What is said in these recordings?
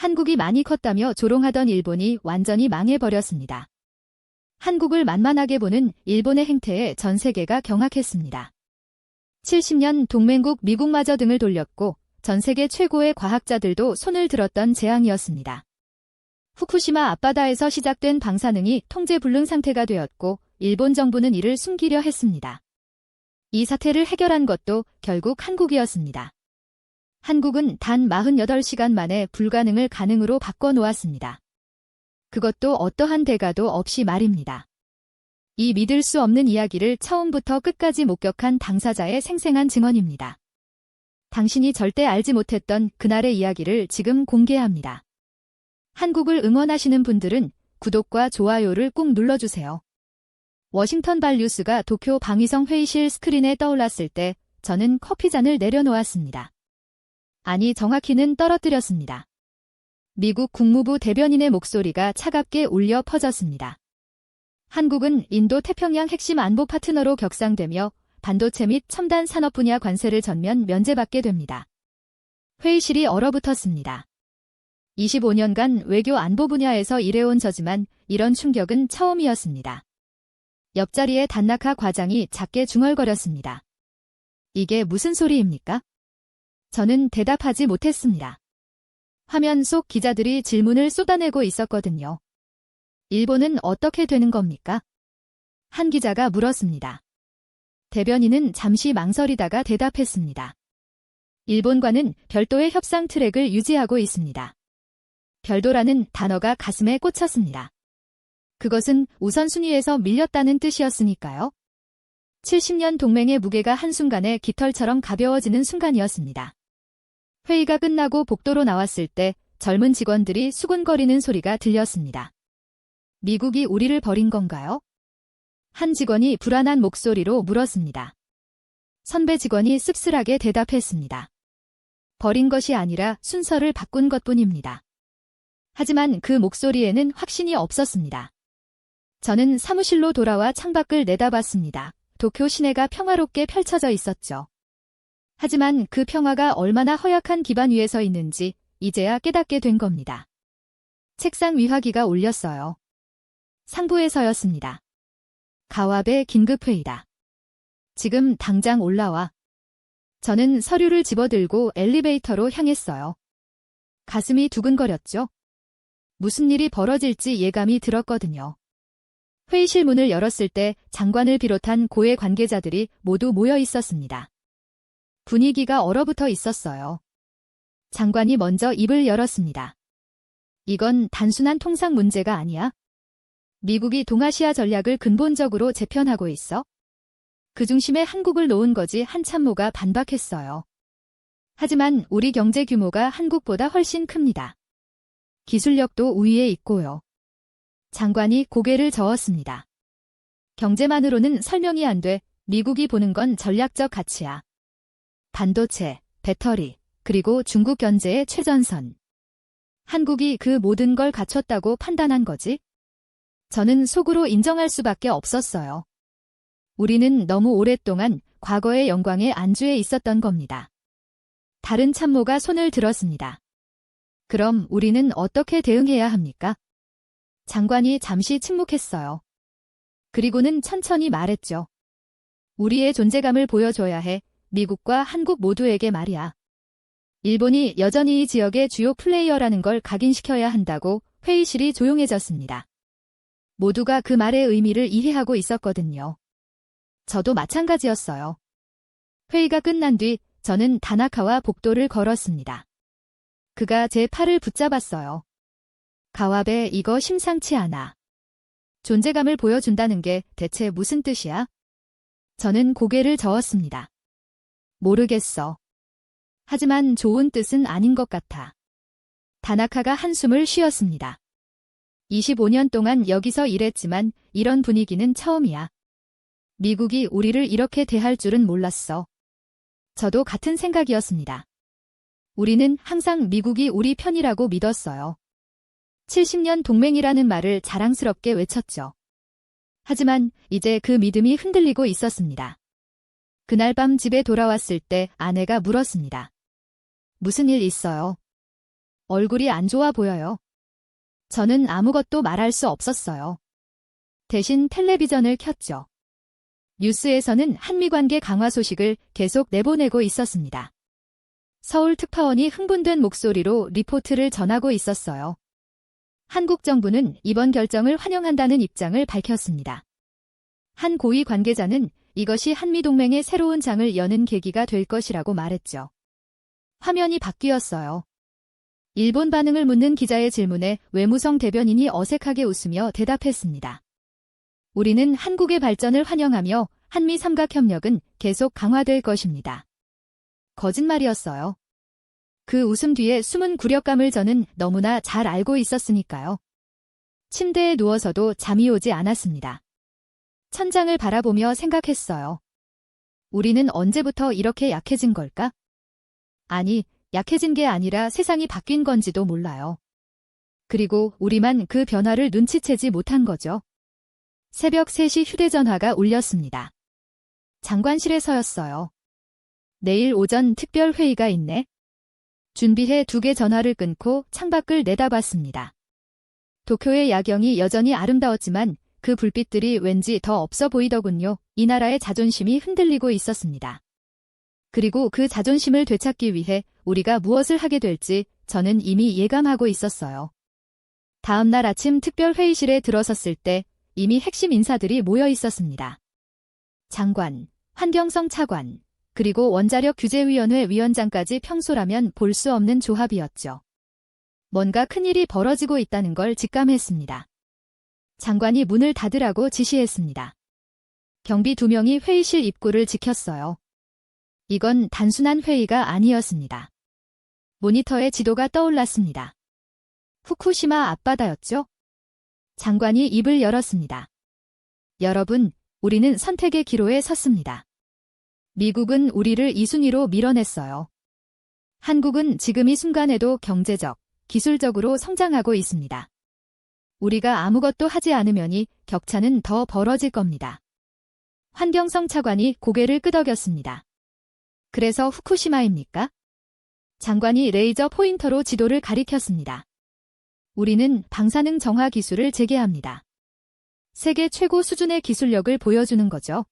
한국이 많이 컸다며 조롱하던 일본이 완전히 망해버렸습니다. 한국을 만만하게 보는 일본의 행태에 전 세계가 경악했습니다. 70년 동맹국 미국마저 등을 돌렸고 전 세계 최고의 과학자들도 손을 들었던 재앙이었습니다. 후쿠시마 앞바다에서 시작된 방사능이 통제불능 상태가 되었고 일본 정부는 이를 숨기려 했습니다. 이 사태를 해결한 것도 결국 한국이었습니다. 한국은 단 48시간 만에 불가능을 가능으로 바꿔놓았습니다. 그것도 어떠한 대가도 없이 말입니다. 이 믿을 수 없는 이야기를 처음부터 끝까지 목격한 당사자의 생생한 증언입니다. 당신이 절대 알지 못했던 그날의 이야기를 지금 공개합니다. 한국을 응원하시는 분들은 구독과 좋아요를 꾹 눌러주세요. 워싱턴 발뉴스가 도쿄 방위성 회의실 스크린에 떠올랐을 때 저는 커피잔을 내려놓았습니다. 아니, 정확히는 떨어뜨렸습니다. 미국 국무부 대변인의 목소리가 차갑게 울려 퍼졌습니다. 한국은 인도-태평양 핵심 안보 파트너로 격상되며 반도체 및 첨단 산업 분야 관세를 전면 면제받게 됩니다. 회의실이 얼어붙었습니다. 25년간 외교 안보 분야에서 일해온 저지만 이런 충격은 처음이었습니다. 옆자리의 단나카 과장이 작게 중얼거렸습니다. 이게 무슨 소리입니까? 저는 대답하지 못했습니다. 화면 속 기자들이 질문을 쏟아내고 있었거든요. 일본은 어떻게 되는 겁니까? 한 기자가 물었습니다. 대변인은 잠시 망설이다가 대답했습니다. 일본과는 별도의 협상 트랙을 유지하고 있습니다. 별도라는 단어가 가슴에 꽂혔습니다. 그것은 우선순위에서 밀렸다는 뜻이었으니까요. 70년 동맹의 무게가 한순간에 깃털처럼 가벼워지는 순간이었습니다. 회의가 끝나고 복도로 나왔을 때 젊은 직원들이 수군거리는 소리가 들렸습니다. 미국이 우리를 버린 건가요? 한 직원이 불안한 목소리로 물었습니다. 선배 직원이 씁쓸하게 대답했습니다. 버린 것이 아니라 순서를 바꾼 것뿐입니다. 하지만 그 목소리에는 확신이 없었습니다. 저는 사무실로 돌아와 창밖을 내다봤습니다. 도쿄 시내가 평화롭게 펼쳐져 있었죠. 하지만 그 평화가 얼마나 허약한 기반 위에 서 있는지 이제야 깨닫게 된 겁니다. 책상 위화기가 울렸어요. 상부에서였습니다. 가와베 긴급회의다. 지금 당장 올라와. 저는 서류를 집어들고 엘리베이터로 향했어요. 가슴이 두근거렸죠. 무슨 일이 벌어질지 예감이 들었거든요. 회의실 문을 열었을 때 장관을 비롯한 고위 관계자들이 모두 모여 있었습니다. 분위기가 얼어붙어 있었어요. 장관이 먼저 입을 열었습니다. 이건 단순한 통상 문제가 아니야. 미국이 동아시아 전략을 근본적으로 재편하고 있어. 그 중심에 한국을 놓은 거지. 한 참모가 반박했어요. 하지만 우리 경제 규모가 한국보다 훨씬 큽니다. 기술력도 우위에 있고요. 장관이 고개를 저었습니다. 경제만으로는 설명이 안 돼. 미국이 보는 건 전략적 가치야. 반도체, 배터리, 그리고 중국 견제의 최전선. 한국이 그 모든 걸 갖췄다고 판단한 거지? 저는 속으로 인정할 수밖에 없었어요. 우리는 너무 오랫동안 과거의 영광에 안주해 있었던 겁니다. 다른 참모가 손을 들었습니다. 그럼 우리는 어떻게 대응해야 합니까? 장관이 잠시 침묵했어요. 그리고는 천천히 말했죠. 우리의 존재감을 보여줘야 해. 미국과 한국 모두에게 말이야. 일본이 여전히 이 지역의 주요 플레이어라는 걸 각인시켜야 한다고. 회의실이 조용해졌습니다. 모두가 그 말의 의미를 이해하고 있었거든요. 저도 마찬가지였어요. 회의가 끝난 뒤 저는 다나카와 복도를 걸었습니다. 그가 제 팔을 붙잡았어요. 가와베, 이거 심상치 않아. 존재감을 보여준다는 게 대체 무슨 뜻이야? 저는 고개를 저었습니다. 모르겠어. 하지만 좋은 뜻은 아닌 것 같아. 다나카가 한숨을 쉬었습니다. 25년 동안 여기서 일했지만 이런 분위기는 처음이야. 미국이 우리를 이렇게 대할 줄은 몰랐어. 저도 같은 생각이었습니다. 우리는 항상 미국이 우리 편이라고 믿었어요. 70년 동맹이라는 말을 자랑스럽게 외쳤죠. 하지만 이제 그 믿음이 흔들리고 있었습니다. 그날 밤 집에 돌아왔을 때 아내가 물었습니다. 무슨 일 있어요? 얼굴이 안 좋아 보여요. 저는 아무것도 말할 수 없었어요. 대신 텔레비전을 켰죠. 뉴스에서는 한미관계 강화 소식을 계속 내보내고 있었습니다. 서울 특파원이 흥분된 목소리로 리포트를 전하고 있었어요. 한국 정부는 이번 결정을 환영한다는 입장을 밝혔습니다. 한 고위 관계자는 이것이 한미동맹의 새로운 장을 여는 계기가 될 것이라고 말했죠. 화면이 바뀌었어요. 일본 반응을 묻는 기자의 질문에 외무성 대변인이 어색하게 웃으며 대답했습니다. 우리는 한국의 발전을 환영하며 한미 삼각협력은 계속 강화될 것입니다. 거짓말이었어요. 그 웃음 뒤에 숨은 굴욕감을 저는 너무나 잘 알고 있었으니까요. 침대에 누워서도 잠이 오지 않았습니다. 천장을 바라보며 생각했어요. 우리는 언제부터 이렇게 약해진 걸까? 아니, 약해진 게 아니라 세상이 바뀐 건지도 몰라요. 그리고 우리만 그 변화를 눈치채지 못한 거죠. 새벽 3시 휴대전화가 울렸습니다. 장관실에서였어요. 내일 오전 특별회의가 있네. 준비해 2개 전화를 끊고 창밖을 내다봤습니다. 도쿄의 야경이 여전히 아름다웠지만 그 불빛들이 왠지 더 없어 보이더군요. 이 나라의 자존심이 흔들리고 있었습니다. 그리고 그 자존심을 되찾기 위해 우리가 무엇을 하게 될지 저는 이미 예감하고 있었어요. 다음 날 아침 특별회의실에 들어섰을 때 이미 핵심 인사들이 모여 있었습니다. 장관, 환경성 차관, 그리고 원자력 규제위원회 위원장까지 평소라면 볼 수 없는 조합이었죠. 뭔가 큰일이 벌어지고 있다는 걸 직감했습니다. 장관이 문을 닫으라고 지시했습니다. 경비 2명이 회의실 입구를 지켰어요. 이건 단순한 회의가 아니었습니다. 모니터에 지도가 떠올랐습니다. 후쿠시마 앞바다였죠? 장관이 입을 열었습니다. 여러분, 우리는 선택의 기로에 섰습니다. 미국은 우리를 이 순위로 밀어냈어요. 한국은 지금 이 순간에도 경제적, 기술적으로 성장하고 있습니다. 우리가 아무것도 하지 않으면이 격차는 더 벌어질 겁니다. 환경성 차관이 고개를 끄덕였습니다. 그래서 후쿠시마입니까? 장관이 레이저 포인터로 지도를 가리켰습니다. 우리는 방사능 정화 기술을 재개합니다. 세계 최고 수준의 기술력을 보여주는 거죠.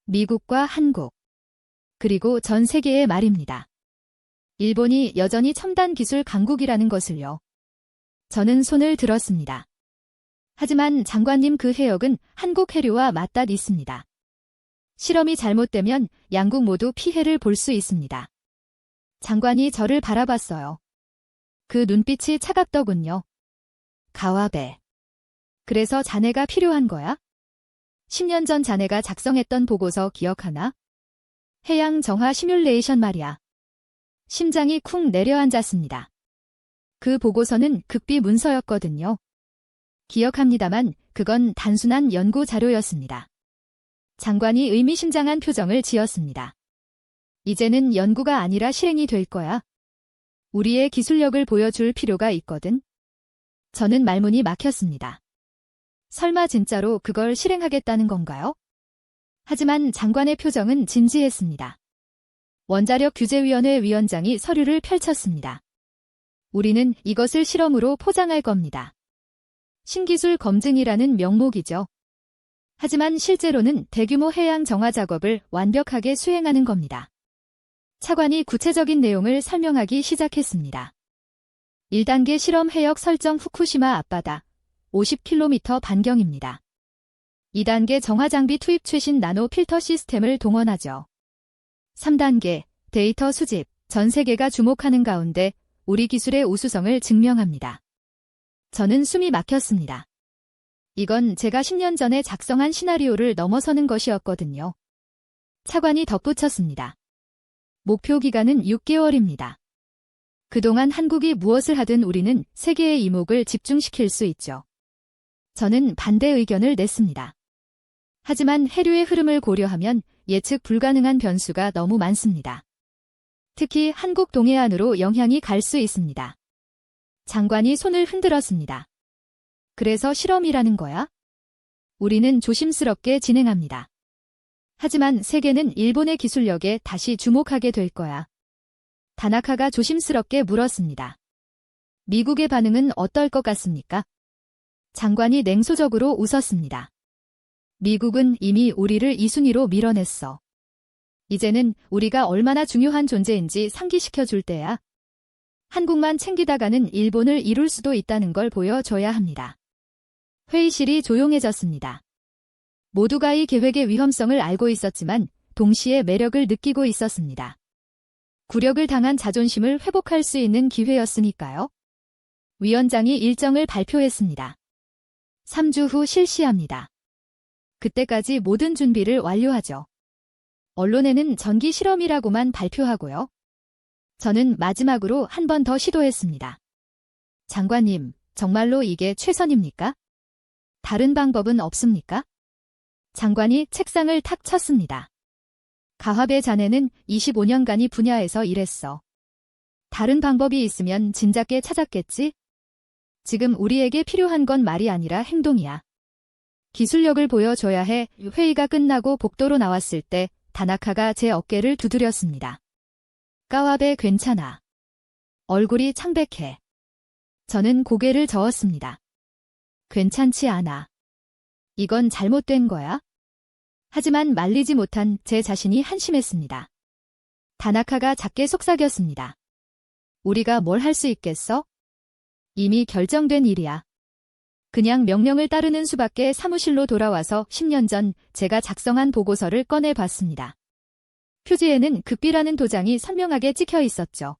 미국과 한국, 그리고 전 세계의 말입니다. 일본이 여전히 첨단 기술 강국이라는 것을요. 저는 손을 들었습니다. 하지만 장관님 그 해역은 한국 해류와 맞닿아 있습니다. 실험이 잘못되면 양국 모두 피해를 볼 수 있습니다. 장관이 저를 바라봤어요. 그 눈빛이 차갑더군요. 가와베. 그래서 자네가 필요한 거야? 10년 전 자네가 작성했던 보고서 기억하나? 해양 정화 시뮬레이션 말이야. 심장이 쿵 내려앉았습니다. 그 보고서는 극비 문서였거든요. 기억합니다만 그건 단순한 연구 자료였습니다. 장관이 의미심장한 표정을 지었습니다. 이제는 연구가 아니라 실행이 될 거야. 우리의 기술력을 보여줄 필요가 있거든. 저는 말문이 막혔습니다. 설마 진짜로 그걸 실행하겠다는 건가요? 하지만 장관의 표정은 진지했습니다. 원자력 규제위원회 위원장이 서류를 펼쳤습니다. 우리는 이것을 실험으로 포장할 겁니다. 신기술 검증이라는 명목이죠. 하지만 실제로는 대규모 해양 정화 작업을 완벽하게 수행하는 겁니다. 차관이 구체적인 내용을 설명하기 시작했습니다. 1단계 실험 해역 설정 후쿠시마 앞바다 50km 반경입니다. 2단계 정화 장비 투입 최신 나노 필터 시스템을 동원하죠. 3단계 데이터 수집, 전 세계가 주목하는 가운데 우리 기술의 우수성을 증명합니다. 저는 숨이 막혔습니다. 이건 제가 10년 전에 작성한 시나리오를 넘어서는 것이었거든요. 차관이 덧붙였습니다. 목표 기간은 6개월입니다. 그동안 한국이 무엇을 하든 우리는 세계의 이목을 집중시킬 수 있죠. 저는 반대 의견을 냈습니다. 하지만 해류의 흐름을 고려하면 예측 불가능한 변수가 너무 많습니다. 특히 한국 동해안으로 영향이 갈 수 있습니다. 장관이 손을 흔들었습니다. 그래서 실험이라는 거야? 우리는 조심스럽게 진행합니다. 하지만 세계는 일본의 기술력에 다시 주목하게 될 거야. 다나카가 조심스럽게 물었습니다. 미국의 반응은 어떨 것 같습니까? 장관이 냉소적으로 웃었습니다. 미국은 이미 우리를 이 순위로 밀어냈어. 이제는 우리가 얼마나 중요한 존재인지 상기시켜 줄 때야. 한국만 챙기다가는 일본을 이룰 수도 있다는 걸 보여줘야 합니다. 회의실이 조용해졌습니다. 모두가 이 계획의 위험성을 알고 있었지만 동시에 매력을 느끼고 있었습니다. 굴욕을 당한 자존심을 회복할 수 있는 기회였으니까요. 위원장이 일정을 발표했습니다. 3주 후 실시합니다. 그때까지 모든 준비를 완료하죠. 언론에는 전기 실험이라고만 발표하고요. 저는 마지막으로 한 번 더 시도했습니다. 장관님, 정말로 이게 최선입니까? 다른 방법은 없습니까? 장관이 책상을 탁 쳤습니다. 가화배 자네는 25년간 이 분야에서 일했어. 다른 방법이 있으면 진작에 찾았겠지? 지금 우리에게 필요한 건 말이 아니라 행동이야. 기술력을 보여줘야 해. 회의가 끝나고 복도로 나왔을 때 다나카가 제 어깨를 두드렸습니다. 까와베 괜찮아. 얼굴이 창백해. 저는 고개를 저었습니다. 괜찮지 않아. 이건 잘못된 거야? 하지만 말리지 못한 제 자신이 한심했습니다. 다나카가 작게 속삭였습니다. 우리가 뭘 할 수 있겠어? 이미 결정된 일이야. 그냥 명령을 따르는 수밖에. 사무실로 돌아와서 10년 전 제가 작성한 보고서를 꺼내봤습니다. 표지에는 극비라는 도장이 선명하게 찍혀 있었죠.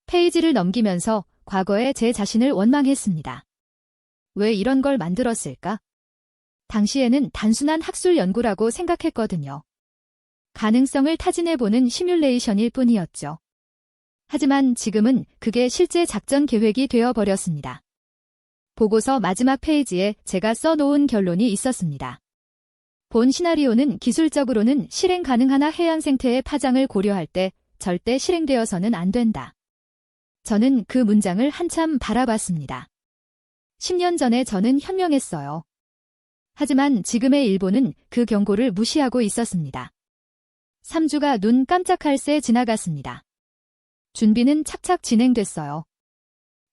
페이지를 넘기면서 과거의 제 자신을 원망했습니다. 왜 이런 걸 만들었을까? 당시에는 단순한 학술 연구라고 생각했거든요. 가능성을 타진해보는 시뮬레이션일 뿐이었죠. 하지만 지금은 그게 실제 작전 계획이 되어버렸습니다. 보고서 마지막 페이지에 제가 써놓은 결론이 있었습니다. 본 시나리오는 기술적으로는 실행 가능하나 해양 생태의 파장을 고려할 때 절대 실행되어서는 안 된다. 저는 그 문장을 한참 바라봤습니다. 10년 전에 저는 현명했어요. 하지만 지금의 일본은 그 경고를 무시하고 있었습니다. 3주가 눈 깜짝할 새 지나갔습니다. 준비는 착착 진행됐어요.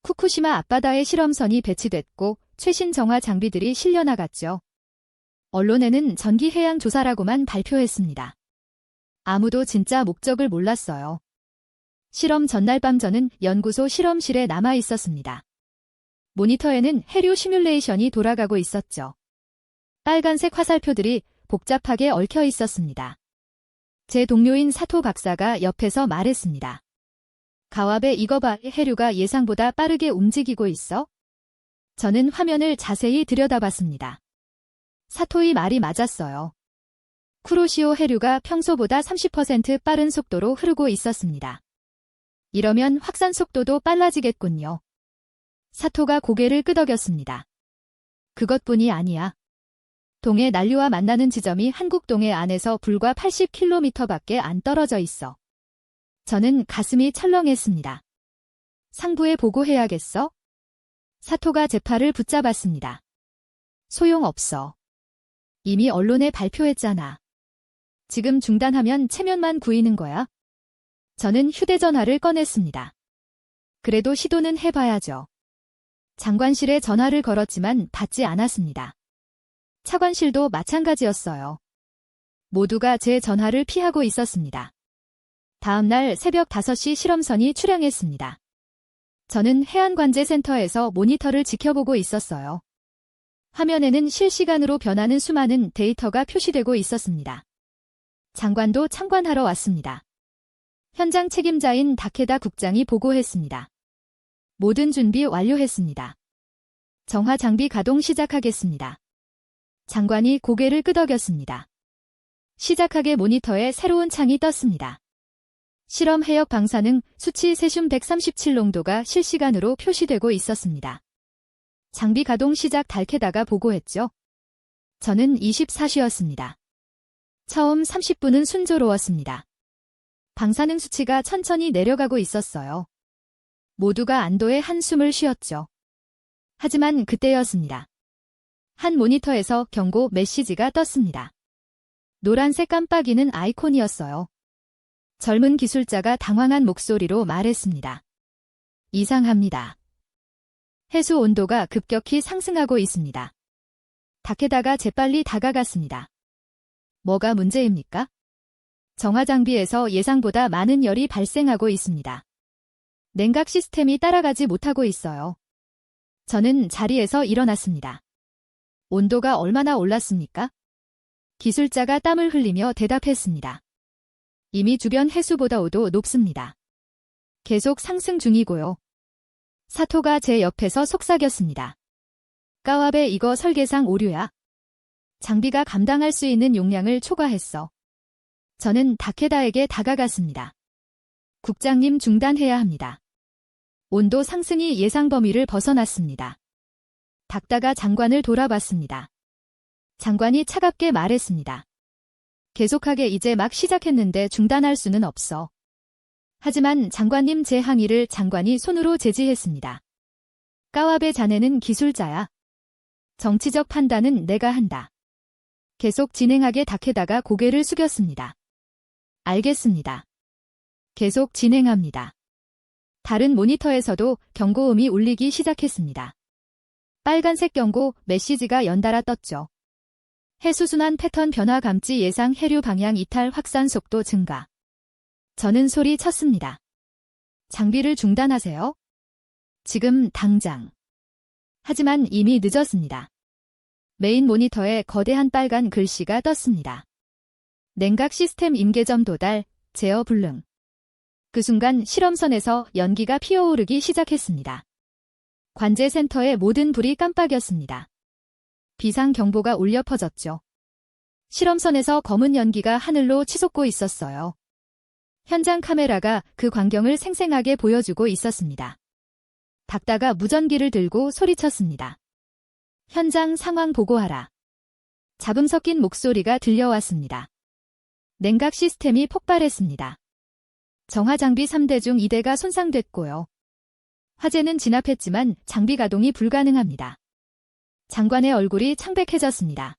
후쿠시마 앞바다에 실험선이 배치됐고 최신 정화 장비들이 실려나갔죠. 언론에는 전기 해양 조사라고만 발표했습니다. 아무도 진짜 목적을 몰랐어요. 실험 전날 밤 저는 연구소 실험실에 남아 있었습니다. 모니터에는 해류 시뮬레이션이 돌아가고 있었죠. 빨간색 화살표들이 복잡하게 얽혀 있었습니다. 제 동료인 사토 박사가 옆에서 말했습니다. 가와베 이거 봐, 해류가 예상보다 빠르게 움직이고 있어? 저는 화면을 자세히 들여다봤습니다. 사토의 말이 맞았어요. 쿠로시오 해류가 평소보다 30% 빠른 속도로 흐르고 있었습니다. 이러면 확산 속도도 빨라지겠군요. 사토가 고개를 끄덕였습니다. 그것뿐이 아니야. 동해 난류와 만나는 지점이 한국 동해 안에서 불과 80km밖에 안 떨어져 있어. 저는 가슴이 철렁했습니다. 상부에 보고해야겠어? 사토가 제 팔을 붙잡았습니다. 소용없어. 이미 언론에 발표했잖아. 지금 중단하면 체면만 구이는 거야. 저는 휴대전화를 꺼냈습니다. 그래도 시도는 해봐야죠. 장관실에 전화를 걸었지만 받지 않았습니다. 차관실도 마찬가지였어요. 모두가 제 전화를 피하고 있었습니다. 다음 날 새벽 5시 실험선이 출항했습니다. 저는 해안관제센터에서 모니터를 지켜보고 있었어요. 화면에는 실시간으로 변하는 수많은 데이터가 표시되고 있었습니다. 장관도 참관하러 왔습니다. 현장 책임자인 다케다 국장이 보고했습니다. 모든 준비 완료했습니다. 정화 장비 가동 시작하겠습니다. 장관이 고개를 끄덕였습니다. 시작하게 모니터에 새로운 창이 떴습니다. 실험 해역 방사능 수치 세슘 137 농도가 실시간으로 표시되고 있었습니다. 장비 가동 시작 다케다가 보고했죠. 저는 24시였습니다. 처음 30분은 순조로웠습니다. 방사능 수치가 천천히 내려가고 있었어요. 모두가 안도의 한숨을 쉬었죠. 하지만 그때였습니다. 한 모니터에서 경고 메시지가 떴습니다. 노란색 깜빡이는 아이콘이었어요. 젊은 기술자가 당황한 목소리로 말했습니다. 이상합니다. 해수 온도가 급격히 상승하고 있습니다. 다케다가 재빨리 다가갔습니다. 뭐가 문제입니까? 정화 장비에서 예상보다 많은 열이 발생하고 있습니다. 냉각 시스템이 따라가지 못하고 있어요. 저는 자리에서 일어났습니다. 온도가 얼마나 올랐습니까? 기술자가 땀을 흘리며 대답했습니다. 이미 주변 해수보다 5도 높습니다. 계속 상승 중이고요. 사토가 제 옆에서 속삭였습니다. 까와베, 이거 설계상 오류야. 장비가 감당할 수 있는 용량을 초과했어. 저는 다케다에게 다가갔습니다. 국장님, 중단해야 합니다. 온도 상승이 예상 범위를 벗어났습니다. 닥다가 장관을 돌아봤습니다. 장관이 차갑게 말했습니다. 계속하게 이제 막 시작했는데 중단할 수는 없어. 하지만 장관님, 제 항의를 장관이 손으로 제지했습니다. 까와베, 자네는 기술자야. 정치적 판단은 내가 한다. 계속 진행하게. 다케다가 고개를 숙였습니다. 알겠습니다. 계속 진행합니다. 다른 모니터에서도 경고음이 울리기 시작했습니다. 빨간색 경고 메시지가 연달아 떴죠. 해수순환 패턴 변화 감지 예상 해류 방향 이탈 확산 속도 증가. 저는 소리쳤습니다. 장비를 중단하세요. 지금 당장. 하지만 이미 늦었습니다. 메인 모니터에 거대한 빨간 글씨가 떴습니다. 냉각 시스템 임계점 도달, 제어 불능. 그 순간 실험선에서 연기가 피어오르기 시작했습니다. 관제센터의 모든 불이 깜빡였습니다. 비상경보가 울려 퍼졌죠. 실험선에서 검은 연기가 하늘로 치솟고 있었어요. 현장 카메라가 그 광경을 생생하게 보여주고 있었습니다. 닥다가 무전기를 들고 소리쳤습니다. 현장 상황 보고하라. 잡음 섞인 목소리가 들려왔습니다. 냉각 시스템이 폭발했습니다. 정화 장비 3대 중 2대가 손상됐고요. 화재는 진압했지만 장비 가동이 불가능합니다. 장관의 얼굴이 창백해졌습니다.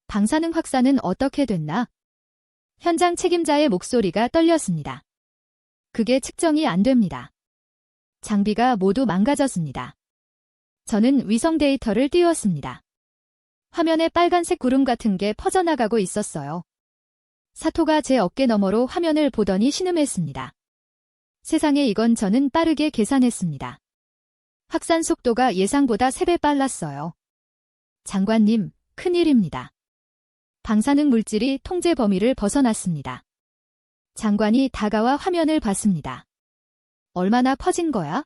방사능 확산은 어떻게 됐나? 현장 책임자의 목소리가 떨렸습니다. 그게 측정이 안 됩니다. 장비가 모두 망가졌습니다. 저는 위성 데이터를 띄웠습니다. 화면에 빨간색 구름 같은 게 퍼져나가고 있었어요. 사토가 제 어깨 너머로 화면을 보더니 신음했습니다. 세상에, 이건. 저는 빠르게 계산했습니다. 확산 속도가 예상보다 3배 빨랐어요. 장관님, 큰일입니다. 방사능 물질이 통제 범위를 벗어났습니다. 장관이 다가와 화면을 봤습니다. 얼마나 퍼진 거야?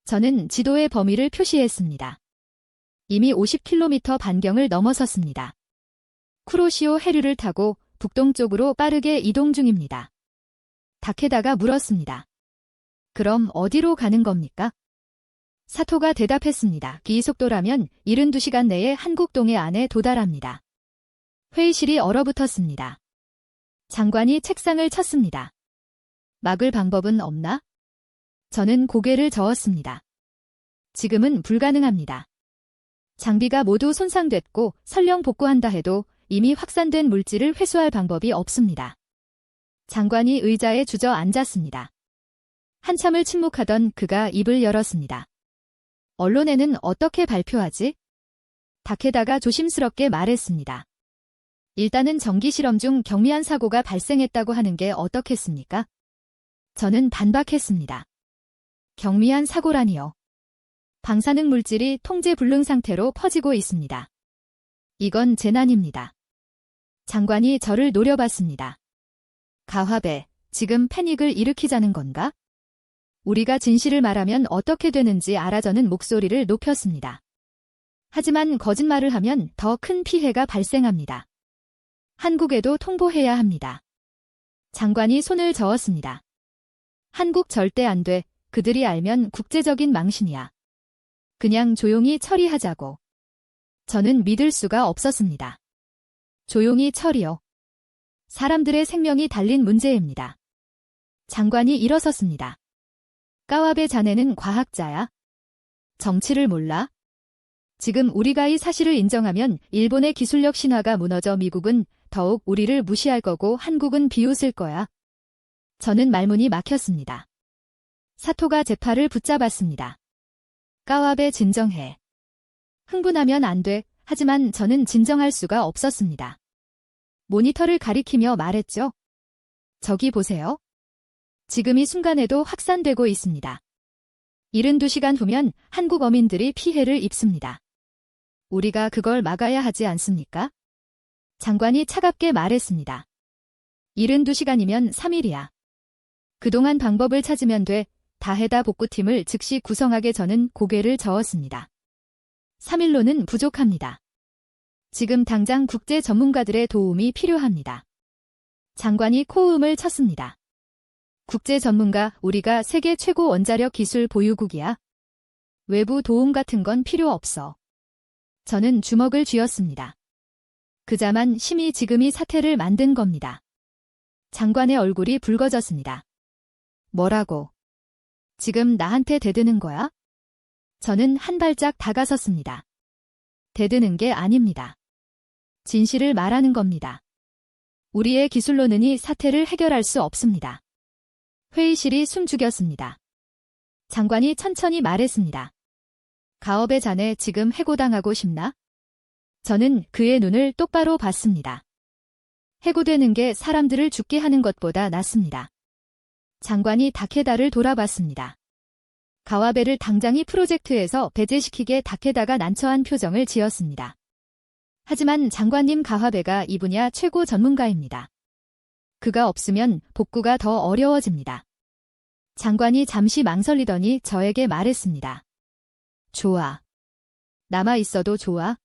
저는 지도의 범위를 표시했습니다. 이미 50km 반경을 넘어섰습니다. 쿠로시오 해류를 타고 북동쪽으로 빠르게 이동 중입니다. 다케다가 물었습니다. 그럼 어디로 가는 겁니까? 사토가 대답했습니다. 이 속도라면 72시간 내에 한국 동해 안에 도달합니다. 회의실이 얼어붙었습니다. 장관이 책상을 쳤습니다. 막을 방법은 없나? 저는 고개를 저었습니다. 지금은 불가능합니다. 장비가 모두 손상됐고 설령 복구한다 해도 이미 확산된 물질을 회수할 방법이 없습니다. 장관이 의자에 주저앉았습니다. 한참을 침묵하던 그가 입을 열었습니다. 언론에는 어떻게 발표하지? 다케다가 조심스럽게 말했습니다. 일단은 전기 실험 중 경미한 사고가 발생했다고 하는 게 어떻겠습니까? 저는 반박했습니다. 경미한 사고라니요. 방사능 물질이 통제 불능 상태로 퍼지고 있습니다. 이건 재난입니다. 장관이 저를 노려봤습니다. 가화배, 지금 패닉을 일으키자는 건가? 우리가 진실을 말하면 어떻게 되는지 알아. 저는 목소리를 높였습니다. 하지만 거짓말을 하면 더 큰 피해가 발생합니다. 한국에도 통보해야 합니다. 장관이 손을 저었습니다. 한국 절대 안 돼. 그들이 알면 국제적인 망신이야. 그냥 조용히 처리하자고. 저는 믿을 수가 없었습니다. 조용히 처리요. 사람들의 생명이 달린 문제입니다. 장관이 일어섰습니다. 까와베, 자네는 과학자야? 정치를 몰라? 지금 우리가 이 사실을 인정하면 일본의 기술력 신화가 무너져 미국은 더욱 우리를 무시할 거고 한국은 비웃을 거야. 저는 말문이 막혔습니다. 사토가 제 팔을 붙잡았습니다. 까와베 진정해. 흥분하면 안 돼. 하지만 저는 진정할 수가 없었습니다. 모니터를 가리키며 말했죠. 저기 보세요. 지금 이 순간에도 확산되고 있습니다. 72시간 후면 한국 어민들이 피해를 입습니다. 우리가 그걸 막아야 하지 않습니까? 장관이 차갑게 말했습니다. 72시간이면 3일이야. 그동안 방법을 찾으면 돼. 다해다 복구팀을 즉시 구성하게 저는 고개를 저었습니다. 3일로는 부족합니다. 지금 당장 국제 전문가들의 도움이 필요합니다. 장관이 코음을 쳤습니다. 국제 전문가, 우리가 세계 최고 원자력 기술 보유국이야. 외부 도움 같은 건 필요 없어. 저는 주먹을 쥐었습니다. 그자만 심히 지금 이 사태를 만든 겁니다. 장관의 얼굴이 붉어졌습니다. 뭐라고? 지금 나한테 대드는 거야? 저는 한 발짝 다가섰습니다. 대드는 게 아닙니다. 진실을 말하는 겁니다. 우리의 기술로는 이 사태를 해결할 수 없습니다. 회의실이 숨죽였습니다. 장관이 천천히 말했습니다. 가업의 자네 지금 해고당하고 싶나? 저는 그의 눈을 똑바로 봤습니다. 해고되는 게 사람들을 죽게 하는 것보다 낫습니다. 장관이 다케다를 돌아봤습니다. 가와베를 당장 이 프로젝트에서 배제시키게 다케다가 난처한 표정을 지었습니다. 하지만 장관님, 가와베가 이 분야 최고 전문가입니다. 그가 없으면 복구가 더 어려워집니다. 장관이 잠시 망설이더니 저에게 말했습니다. 좋아. 남아있어도 좋아.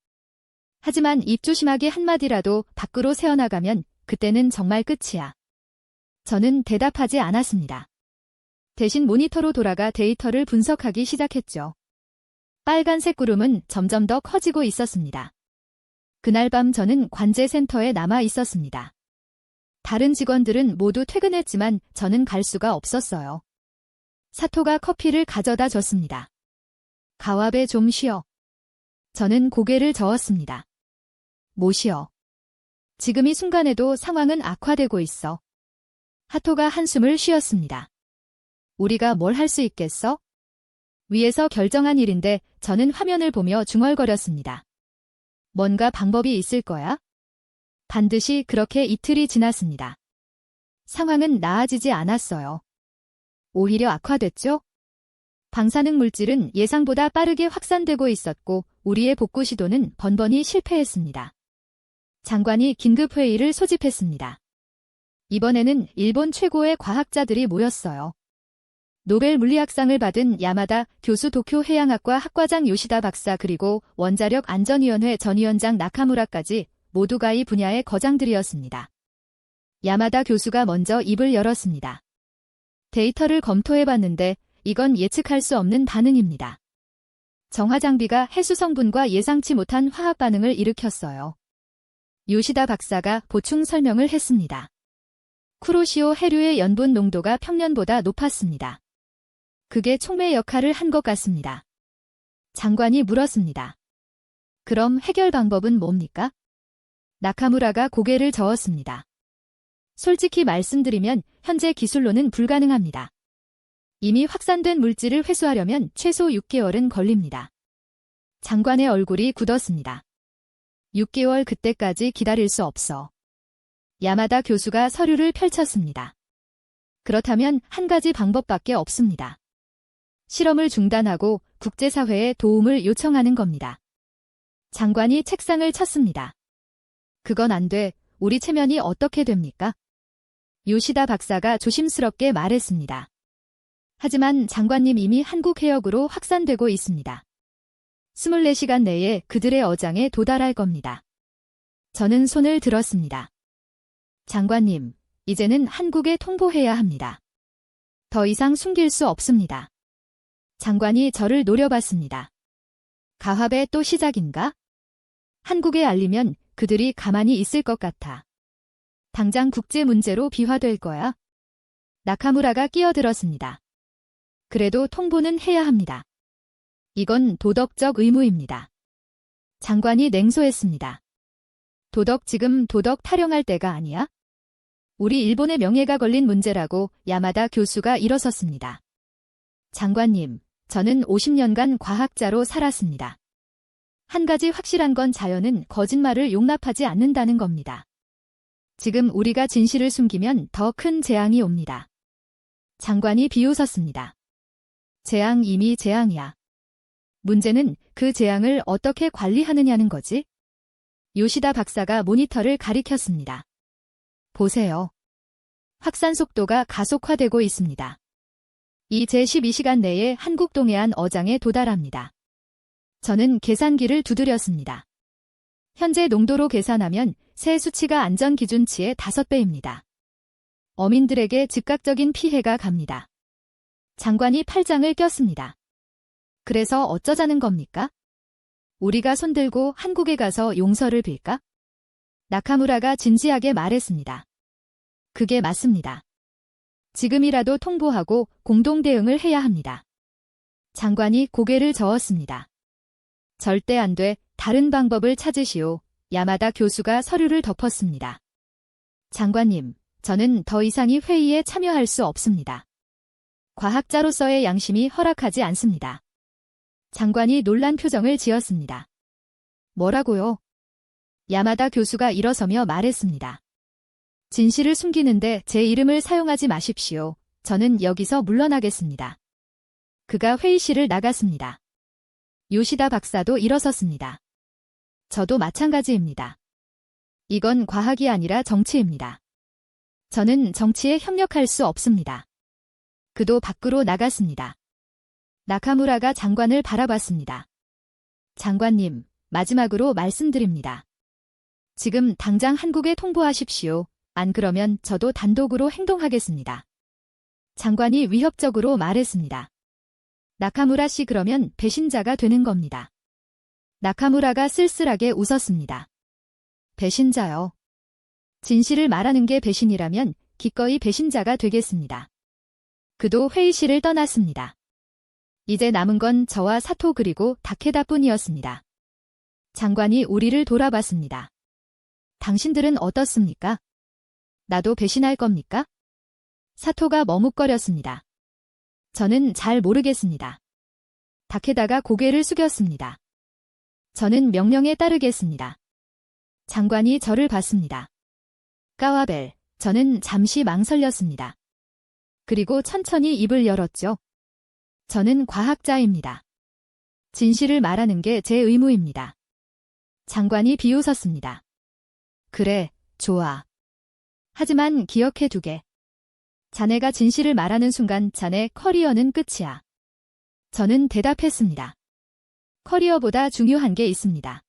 하지만 입조심하게 한마디라도 밖으로 새어나가면 그때는 정말 끝이야. 저는 대답하지 않았습니다. 대신 모니터로 돌아가 데이터를 분석하기 시작했죠. 빨간색 구름은 점점 더 커지고 있었습니다. 그날 밤 저는 관제센터에 남아 있었습니다. 다른 직원들은 모두 퇴근했지만 저는 갈 수가 없었어요. 사토가 커피를 가져다 줬습니다. 가와베 좀 쉬어. 저는 고개를 저었습니다. 뭐 쉬어? 지금 이 순간에도 상황은 악화되고 있어. 하토가 한숨을 쉬었습니다. 우리가 뭘 할 수 있겠어? 위에서 결정한 일인데 저는 화면을 보며 중얼거렸습니다. 뭔가 방법이 있을 거야? 반드시 그렇게 이틀이 지났습니다. 상황은 나아지지 않았어요. 오히려 악화됐죠? 방사능 물질은 예상보다 빠르게 확산되고 있었고 우리의 복구 시도는 번번이 실패했습니다. 장관이 긴급회의를 소집했습니다. 이번에는 일본 최고의 과학자들이 모였어요. 노벨 물리학상을 받은 야마다 교수, 도쿄 해양학과 학과장 요시다 박사, 그리고 원자력 안전위원회 전 위원장 나카무라까지 모두가 이 분야의 거장들이었습니다. 야마다 교수가 먼저 입을 열었습니다. 데이터를 검토해봤는데 이건 예측할 수 없는 반응입니다. 정화장비가 해수 성분과 예상치 못한 화학 반응을 일으켰어요. 요시다 박사가 보충 설명을 했습니다. 쿠로시오 해류의 연분 농도가 평년보다 높았습니다. 그게 촉매 역할을 한 것 같습니다. 장관이 물었습니다. 그럼 해결 방법은 뭡니까? 나카무라가 고개를 저었습니다. 솔직히 말씀드리면 현재 기술로는 불가능합니다. 이미 확산된 물질을 회수하려면 최소 6개월은 걸립니다. 장관의 얼굴이 굳었습니다. 6개월, 그때까지 기다릴 수 없어. 야마다 교수가 서류를 펼쳤습니다. 그렇다면 한 가지 방법밖에 없습니다. 실험을 중단하고 국제사회에 도움을 요청하는 겁니다. 장관이 책상을 쳤습니다. 그건 안 돼. 우리 체면이 어떻게 됩니까? 요시다 박사가 조심스럽게 말했습니다. 하지만 장관님, 이미 한국 해역으로 확산되고 있습니다. 24시간 내에 그들의 어장에 도달할 겁니다. 저는 손을 들었습니다. 장관님, 이제는 한국에 통보해야 합니다. 더 이상 숨길 수 없습니다. 장관이 저를 노려봤습니다. 가합의 또 시작인가? 한국에 알리면 그들이 가만히 있을 것 같아. 당장 국제 문제로 비화될 거야. 나카무라가 끼어들었습니다. 그래도 통보는 해야 합니다. 이건 도덕적 의무입니다. 장관이 냉소했습니다. 지금 도덕 타령할 때가 아니야? 우리 일본의 명예가 걸린 문제라고 야마다 교수가 일어섰습니다. 장관님, 저는 50년간 과학자로 살았습니다. 한 가지 확실한 건 자연은 거짓말을 용납하지 않는다는 겁니다. 지금 우리가 진실을 숨기면 더 큰 재앙이 옵니다. 장관이 비웃었습니다. 재앙 이미 재앙이야. 문제는 그 재앙을 어떻게 관리하느냐는 거지? 요시다 박사가 모니터를 가리켰습니다. 보세요. 확산 속도가 가속화되고 있습니다. 이 제12시간 내에 한국 동해안 어장에 도달합니다. 저는 계산기를 두드렸습니다. 현재 농도로 계산하면 새 수치가 안전 기준치의 5배입니다. 어민들에게 즉각적인 피해가 갑니다. 장관이 팔짱을 꼈습니다. 그래서 어쩌자는 겁니까? 우리가 손들고 한국에 가서 용서를 빌까? 나카무라가 진지하게 말했습니다. 그게 맞습니다. 지금이라도 통보하고 공동 대응을 해야 합니다. 장관이 고개를 저었습니다. 절대 안 돼. 다른 방법을 찾으시오. 야마다 교수가 서류를 덮었습니다. 장관님, 저는 더 이상 이 회의에 참여할 수 없습니다. 과학자로서의 양심이 허락하지 않습니다. 장관이 놀란 표정을 지었습니다. 뭐라고요? 야마다 교수가 일어서며 말했습니다. 진실을 숨기는데 제 이름을 사용하지 마십시오. 저는 여기서 물러나겠습니다. 그가 회의실을 나갔습니다. 요시다 박사도 일어섰습니다. 저도 마찬가지입니다. 이건 과학이 아니라 정치입니다. 저는 정치에 협력할 수 없습니다. 그도 밖으로 나갔습니다. 나카무라가 장관을 바라봤습니다. 장관님, 마지막으로 말씀드립니다. 지금 당장 한국에 통보하십시오. 안 그러면 저도 단독으로 행동하겠습니다. 장관이 위협적으로 말했습니다. 나카무라 씨 그러면 배신자가 되는 겁니다. 나카무라가 쓸쓸하게 웃었습니다. 배신자요. 진실을 말하는 게 배신이라면 기꺼이 배신자가 되겠습니다. 그도 회의실을 떠났습니다. 이제 남은 건 저와 사토 그리고 다케다뿐이었습니다. 장관이 우리를 돌아봤습니다. 당신들은 어떻습니까? 나도 배신할 겁니까? 사토가 머뭇거렸습니다. 저는 잘 모르겠습니다. 다케다가 고개를 숙였습니다. 저는 명령에 따르겠습니다. 장관이 저를 봤습니다. 까와벨, 저는 잠시 망설였습니다. 그리고 천천히 입을 열었죠. 저는 과학자입니다. 진실을 말하는 게 제 의무입니다. 장관이 비웃었습니다. 그래, 좋아. 하지만 기억해 두게. 자네가 진실을 말하는 순간 자네 커리어는 끝이야. 저는 대답했습니다. 커리어보다 중요한 게 있습니다.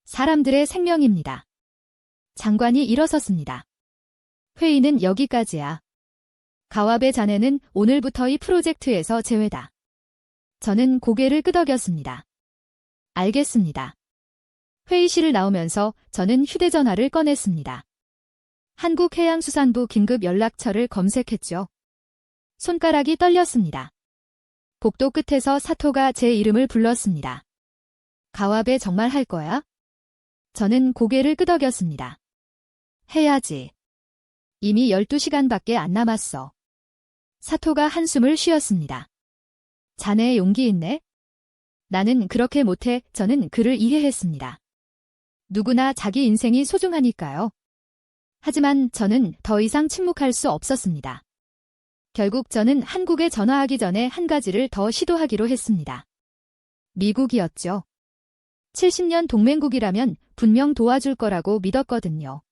사람들의 생명입니다. 장관이 일어섰습니다. 회의는 여기까지야. 가와베 자네는 오늘부터 이 프로젝트에서 제외다. 저는 고개를 끄덕였습니다. 알겠습니다. 회의실을 나오면서 저는 휴대전화를 꺼냈습니다. 한국해양수산부 긴급 연락처를 검색했죠. 손가락이 떨렸습니다. 복도 끝에서 사토가 제 이름을 불렀습니다. 가와베 정말 할 거야? 저는 고개를 끄덕였습니다. 해야지. 이미 12시간밖에 안 남았어. 사토가 한숨을 쉬었습니다. 자네 용기 있네? 나는 그렇게 못해. 저는 그를 이해했습니다. 누구나 자기 인생이 소중하니까요. 하지만 저는 더 이상 침묵할 수 없었습니다. 결국 저는 한국에 전화하기 전에 한 가지를 더 시도하기로 했습니다. 미국이었죠. 70년 동맹국이라면 분명 도와줄 거라고 믿었거든요.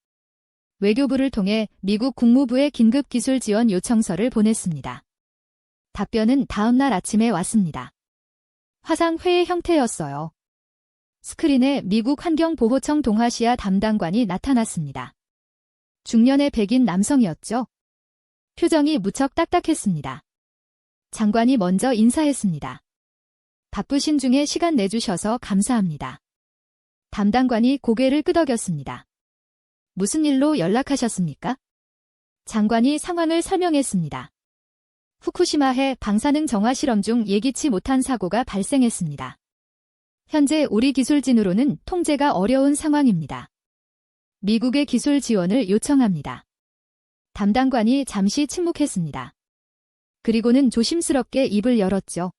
외교부를 통해 미국 국무부에 긴급기술 지원 요청서를 보냈습니다. 답변은 다음 날 아침에 왔습니다. 화상회의 형태였어요. 스크린에 미국 환경보호청 동아시아 담당관이 나타났습니다. 중년의 백인 남성이었죠. 표정이 무척 딱딱했습니다. 장관이 먼저 인사했습니다. 바쁘신 중에 시간 내주셔서 감사합니다. 담당관이 고개를 끄덕였습니다. 무슨 일로 연락하셨습니까? 장관이 상황을 설명했습니다. 후쿠시마해 방사능 정화 실험 중 예기치 못한 사고가 발생했습니다. 현재 우리 기술진으로는 통제가 어려운 상황입니다. 미국의 기술 지원을 요청합니다. 담당관이 잠시 침묵했습니다. 그리고는 조심스럽게 입을 열었죠.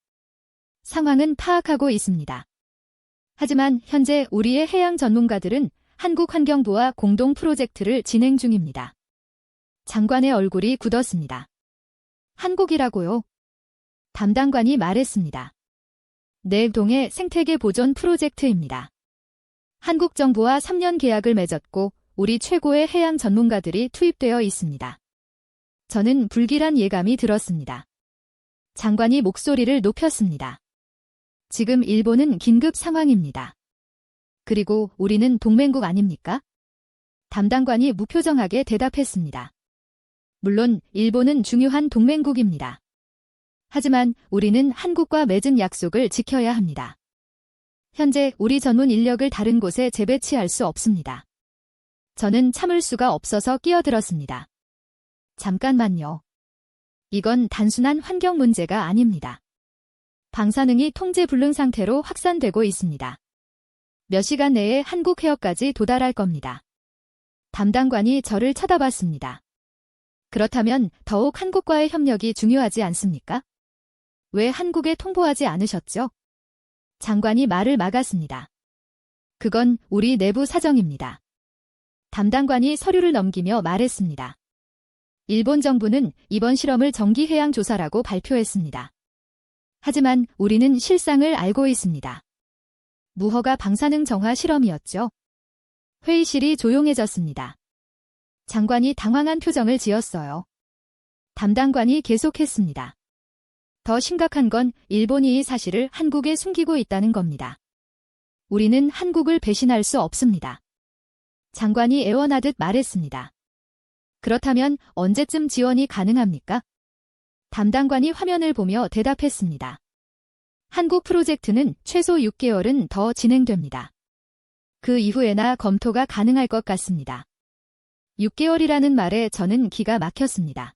상황은 파악하고 있습니다. 하지만 현재 우리의 해양 전문가들은 한국환경부와 공동 프로젝트를 진행 중입니다. 장관의 얼굴이 굳었습니다. 한국이라고요? 담당관이 말했습니다. 내동의 생태계 보존 프로젝트입니다. 한국 정부와 3년 계약을 맺었고 우리 최고의 해양 전문가들이 투입되어 있습니다. 저는 불길한 예감이 들었습니다. 장관이 목소리를 높였습니다. 지금 일본은 긴급 상황입니다. 그리고 우리는 동맹국 아닙니까? 담당관이 무표정하게 대답했습니다. 물론 일본은 중요한 동맹국입니다. 하지만 우리는 한국과 맺은 약속을 지켜야 합니다. 현재 우리 전문 인력을 다른 곳에 재배치할 수 없습니다. 저는 참을 수가 없어서 끼어들었습니다. 잠깐만요. 이건 단순한 환경 문제가 아닙니다. 방사능이 통제불능 상태로 확산되고 있습니다. 몇 시간 내에 한국 해역까지 도달할 겁니다. 담당관이 저를 쳐다봤습니다. 그렇다면 더욱 한국과의 협력이 중요하지 않습니까? 왜 한국에 통보하지 않으셨죠? 장관이 말을 막았습니다. 그건 우리 내부 사정입니다. 담당관이 서류를 넘기며 말했습니다. 일본 정부는 이번 실험을 정기해양조사라고 발표했습니다. 하지만 우리는 실상을 알고 있습니다. 무허가 방사능 정화 실험이었죠. 회의실이 조용해졌습니다. 장관이 당황한 표정을 지었어요. 담당관이 계속했습니다. 더 심각한 건 일본이 이 사실을 한국에 숨기고 있다는 겁니다. 우리는 한국을 배신할 수 없습니다. 장관이 애원하듯 말했습니다. 그렇다면 언제쯤 지원이 가능합니까? 담당관이 화면을 보며 대답했습니다. 한국 프로젝트는 최소 6개월은 더 진행됩니다. 그 이후에나 검토가 가능할 것 같습니다. 6개월이라는 말에 저는 기가 막혔습니다.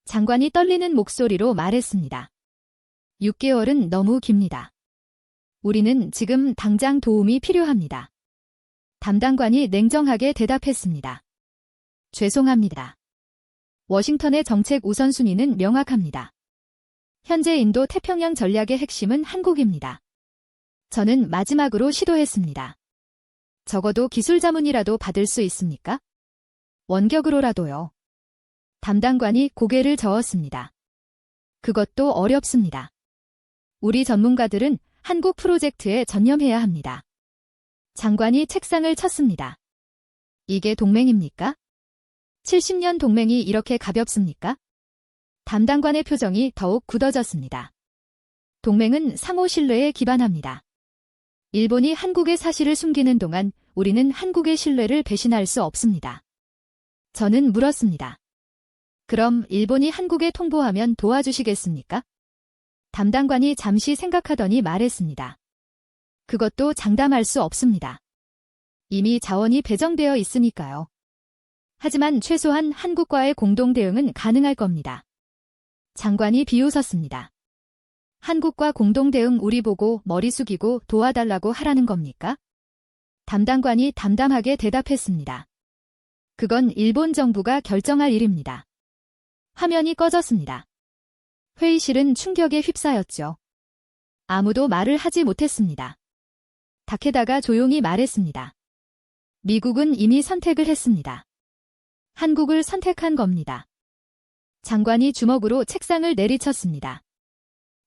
장관이 떨리는 목소리로 말했습니다. 6개월은 너무 깁니다. 우리는 지금 당장 도움이 필요합니다. 담당관이 냉정하게 대답했습니다. 죄송합니다. 워싱턴의 정책 우선순위는 명확합니다. 현재 인도 태평양 전략의 핵심은 한국입니다. 저는 마지막으로 시도했습니다. 적어도 기술 자문이라도 받을 수 있습니까? 원격으로라도요. 담당관이 고개를 저었습니다. 그것도 어렵습니다. 우리 전문가들은 한국 프로젝트에 전념해야 합니다. 장관이 책상을 쳤습니다. 이게 동맹입니까? 70년 동맹이 이렇게 가볍습니까? 담당관의 표정이 더욱 굳어졌습니다. 동맹은 상호 신뢰에 기반합니다. 일본이 한국의 사실을 숨기는 동안 우리는 한국의 신뢰를 배신할 수 없습니다. 저는 물었습니다. 그럼 일본이 한국에 통보하면 도와주시겠습니까? 담당관이 잠시 생각하더니 말했습니다. 그것도 장담할 수 없습니다. 이미 자원이 배정되어 있으니까요. 하지만 최소한 한국과의 공동 대응은 가능할 겁니다. 장관이 비웃었습니다. 한국과 공동 대응 우리 보고 머리 숙이고 도와달라고 하라는 겁니까? 담당관이 담담하게 대답했습니다. 그건 일본 정부가 결정할 일입니다. 화면이 꺼졌습니다. 회의실은 충격에 휩싸였죠. 아무도 말을 하지 못했습니다. 다케다가 조용히 말했습니다. 미국은 이미 선택을 했습니다. 한국을 선택한 겁니다. 장관이 주먹으로 책상을 내리쳤습니다.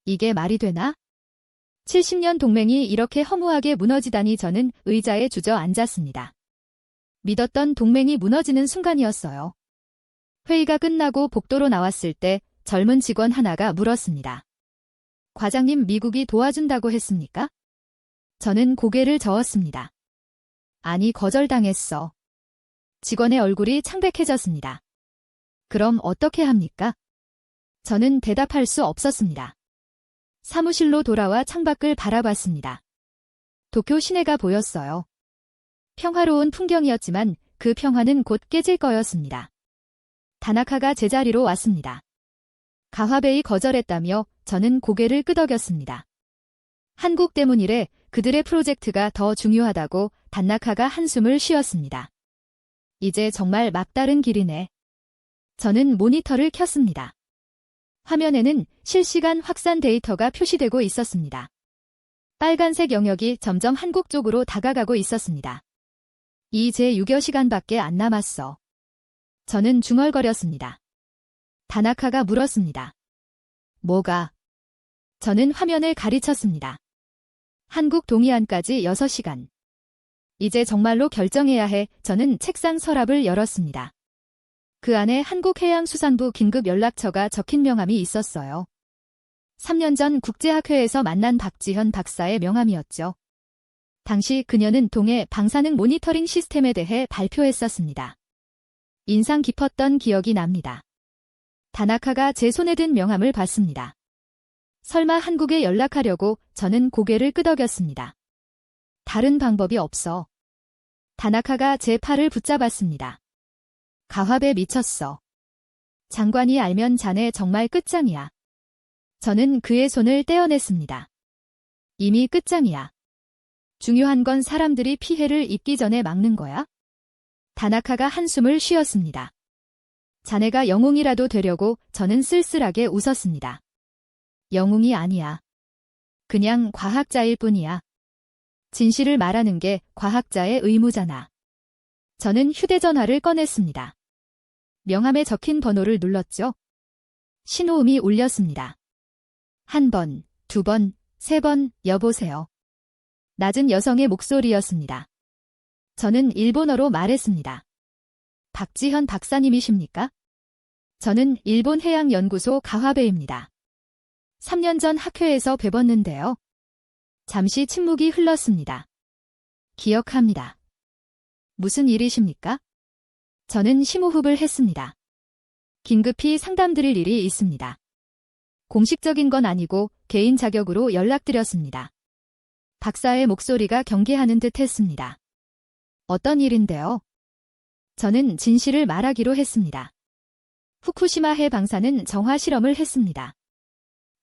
이게 말이 되나? 70년 동맹이 이렇게 허무하게 무너지다니. 저는 의자에 주저앉았습니다. 믿었던 동맹이 무너지는 순간이었어요. 회의가 끝나고 복도로 나왔을 때 젊은 직원 하나가 물었습니다. 과장님, 미국이 도와준다고 했습니까? 저는 고개를 저었습니다. 아니, 거절당했어. 직원의 얼굴이 창백해졌습니다. 그럼 어떻게 합니까? 저는 대답할 수 없었습니다. 사무실로 돌아와 창밖을 바라봤습니다. 도쿄 시내가 보였어요. 평화로운 풍경이었지만 그 평화는 곧 깨질 거였습니다. 다나카가 제자리로 왔습니다. 가화베이 거절했다며 저는 고개를 끄덕였습니다. 한국 때문이래. 그들의 프로젝트가 더 중요하다고 다나카가 한숨을 쉬었습니다. 이제 정말 막다른 길이네. 저는 모니터를 켰습니다. 화면에는 실시간 확산 데이터가 표시되고 있었습니다. 빨간색 영역이 점점 한국 쪽으로 다가가고 있었습니다. 이제 6여 시간밖에 안 남았어. 저는 중얼거렸습니다. 다나카가 물었습니다. 뭐가? 저는 화면을 가리쳤습니다. 한국 동해안까지 6시간. 이제 정말로 결정해야 해. 저는 책상 서랍을 열었습니다. 그 안에 한국해양수산부 긴급 연락처가 적힌 명함이 있었어요. 3년 전 국제학회에서 만난 박지현 박사의 명함이었죠. 당시 그녀는 동해 방사능 모니터링 시스템에 대해 발표했었습니다. 인상 깊었던 기억이 납니다. 다나카가 제 손에 든 명함을 봤습니다. 설마 한국에 연락하려고? 저는 고개를 끄덕였습니다. 다른 방법이 없어. 다나카가 제 팔을 붙잡았습니다. 가화배 미쳤어. 장관이 알면 자네 정말 끝장이야. 저는 그의 손을 떼어냈습니다. 이미 끝장이야. 중요한 건 사람들이 피해를 입기 전에 막는 거야? 다나카가 한숨을 쉬었습니다. 자네가 영웅이라도 되려고. 저는 쓸쓸하게 웃었습니다. 영웅이 아니야. 그냥 과학자일 뿐이야. 진실을 말하는 게 과학자의 의무잖아. 저는 휴대전화를 꺼냈습니다. 명함에 적힌 번호를 눌렀죠. 신호음이 울렸습니다. 1번, 2번, 3번, 여보세요. 낮은 여성의 목소리였습니다. 저는 일본어로 말했습니다. 박지현 박사님이십니까? 저는 일본해양연구소 가화배입니다. 3년 전 학회에서 뵈봤는데요. 잠시 침묵이 흘렀습니다. 기억합니다. 무슨 일이십니까? 저는 심호흡을 했습니다. 긴급히 상담드릴 일이 있습니다. 공식적인 건 아니고 개인 자격으로 연락드렸습니다. 박사의 목소리가 경계하는 듯 했습니다. 어떤 일인데요? 저는 진실을 말하기로 했습니다. 후쿠시마 해 방사능 정화 실험을 했습니다.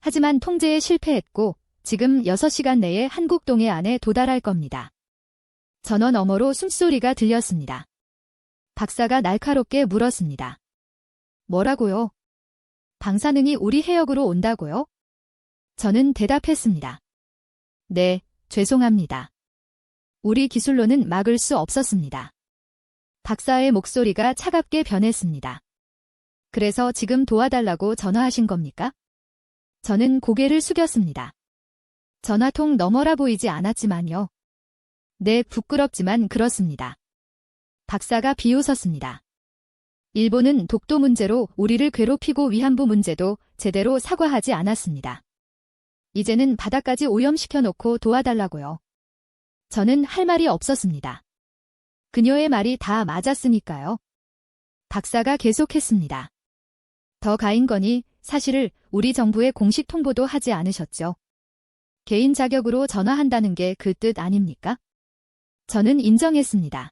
하지만 통제에 실패했고 지금 6시간 내에 한국 동해안에 도달할 겁니다. 전원 너머로 숨소리가 들렸습니다. 박사가 날카롭게 물었습니다. 뭐라고요? 방사능이 우리 해역으로 온다고요? 저는 대답했습니다. 네, 죄송합니다. 우리 기술로는 막을 수 없었습니다. 박사의 목소리가 차갑게 변했습니다. 그래서 지금 도와달라고 전화하신 겁니까? 저는 고개를 숙였습니다. 전화통 너머라 보이지 않았지만요. 네, 부끄럽지만 그렇습니다. 박사가 비웃었습니다. 일본은 독도 문제로 우리를 괴롭히고 위안부 문제도 제대로 사과하지 않았습니다. 이제는 바다까지 오염시켜놓고 도와달라고요. 저는 할 말이 없었습니다. 그녀의 말이 다 맞았으니까요. 박사가 계속했습니다. 더 가인 거니 사실을 우리 정부에 공식 통보도 하지 않으셨죠. 개인 자격으로 전화한다는 게 그 뜻 아닙니까? 저는 인정했습니다.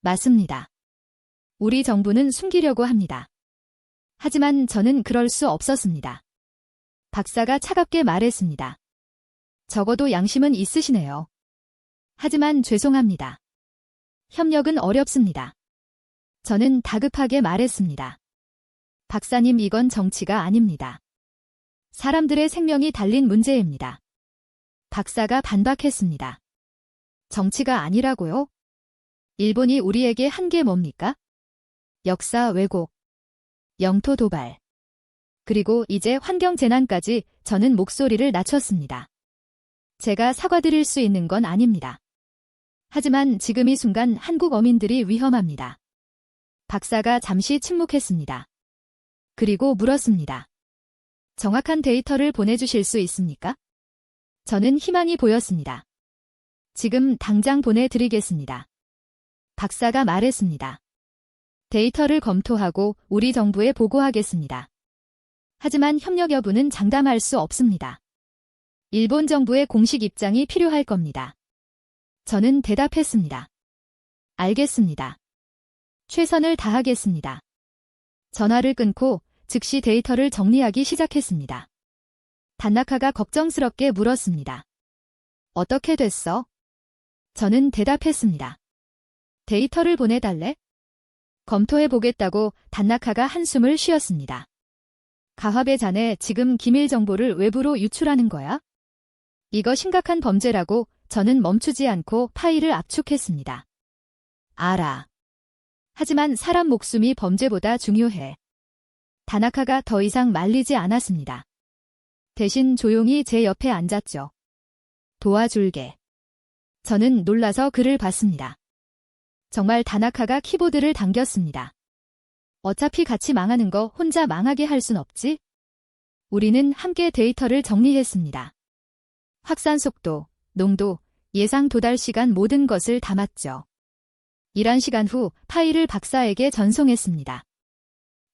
맞습니다. 우리 정부는 숨기려고 합니다. 하지만 저는 그럴 수 없었습니다. 박사가 차갑게 말했습니다. 적어도 양심은 있으시네요. 하지만 죄송합니다. 협력은 어렵습니다. 저는 다급하게 말했습니다. 박사님, 이건 정치가 아닙니다. 사람들의 생명이 달린 문제입니다. 박사가 반박했습니다. 정치가 아니라고요? 일본이 우리에게 한 게 뭡니까? 역사 왜곡, 영토 도발, 그리고 이제 환경재난까지. 저는 목소리를 낮췄습니다. 제가 사과드릴 수 있는 건 아닙니다. 하지만 지금 이 순간 한국 어민들이 위험합니다. 박사가 잠시 침묵했습니다. 그리고 물었습니다. 정확한 데이터를 보내주실 수 있습니까? 저는 희망이 보였습니다. 지금 당장 보내드리겠습니다. 박사가 말했습니다. 데이터를 검토하고 우리 정부에 보고하겠습니다. 하지만 협력 여부는 장담할 수 없습니다. 일본 정부의 공식 입장이 필요할 겁니다. 저는 대답했습니다. 알겠습니다. 최선을 다하겠습니다. 전화를 끊고 즉시 데이터를 정리하기 시작했습니다. 다나카가 걱정스럽게 물었습니다. 어떻게 됐어? 저는 대답했습니다. 데이터를 보내달래? 검토해보겠다고. 다나카가 한숨을 쉬었습니다. 가화배 자네 지금 기밀 정보를 외부로 유출하는 거야? 이거 심각한 범죄라고 저는 멈추지 않고 파일을 압축했습니다. 알아. 하지만 사람 목숨이 범죄보다 중요해. 다나카가 더 이상 말리지 않았습니다. 대신 조용히 제 옆에 앉았죠. 도와줄게. 저는 놀라서 그를 봤습니다. 정말 다나카가 키보드를 당겼습니다. 어차피 같이 망하는 거 혼자 망하게 할 순 없지? 우리는 함께 데이터를 정리했습니다. 확산 속도, 농도, 예상 도달 시간 모든 것을 담았죠. 일한 시간 후 파일을 박사에게 전송했습니다.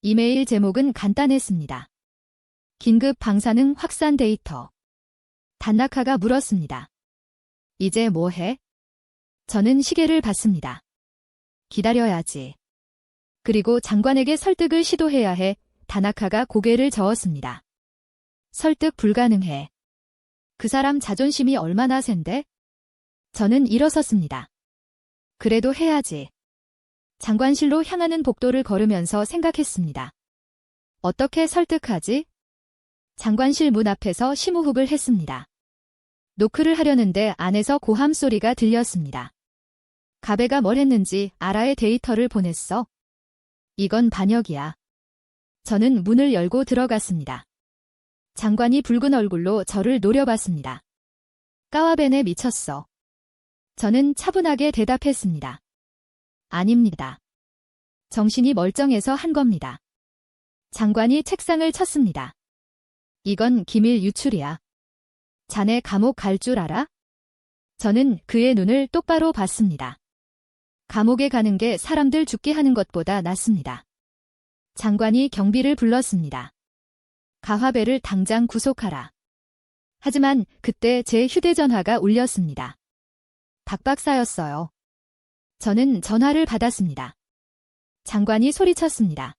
이메일 제목은 간단했습니다. 긴급 방사능 확산 데이터. 다나카가 물었습니다. 이제 뭐 해? 저는 시계를 봤습니다. 기다려야지. 그리고 장관에게 설득을 시도해야 해. 다나카가 고개를 저었습니다. 설득 불가능해. 그 사람 자존심이 얼마나 센데? 저는 일어섰습니다. 그래도 해야지. 장관실로 향하는 복도를 걸으면서 생각했습니다. 어떻게 설득하지? 장관실 문 앞에서 심호흡을 했습니다. 노크를 하려는데 안에서 고함 소리가 들렸습니다. 가베가 뭘 했는지 아라의 데이터를 보냈어. 이건 반역이야. 저는 문을 열고 들어갔습니다. 장관이 붉은 얼굴로 저를 노려봤습니다. 까와벤에 미쳤어. 저는 차분하게 대답했습니다. 아닙니다. 정신이 멀쩡해서 한 겁니다. 장관이 책상을 쳤습니다. 이건 기밀 유출이야. 자네 감옥 갈 줄 알아? 저는 그의 눈을 똑바로 봤습니다. 감옥에 가는 게 사람들 죽게 하는 것보다 낫습니다. 장관이 경비를 불렀습니다. 가화배를 당장 구속하라. 하지만 그때 제 휴대전화가 울렸습니다. 박 박사였어요. 저는 전화를 받았습니다. 장관이 소리쳤습니다.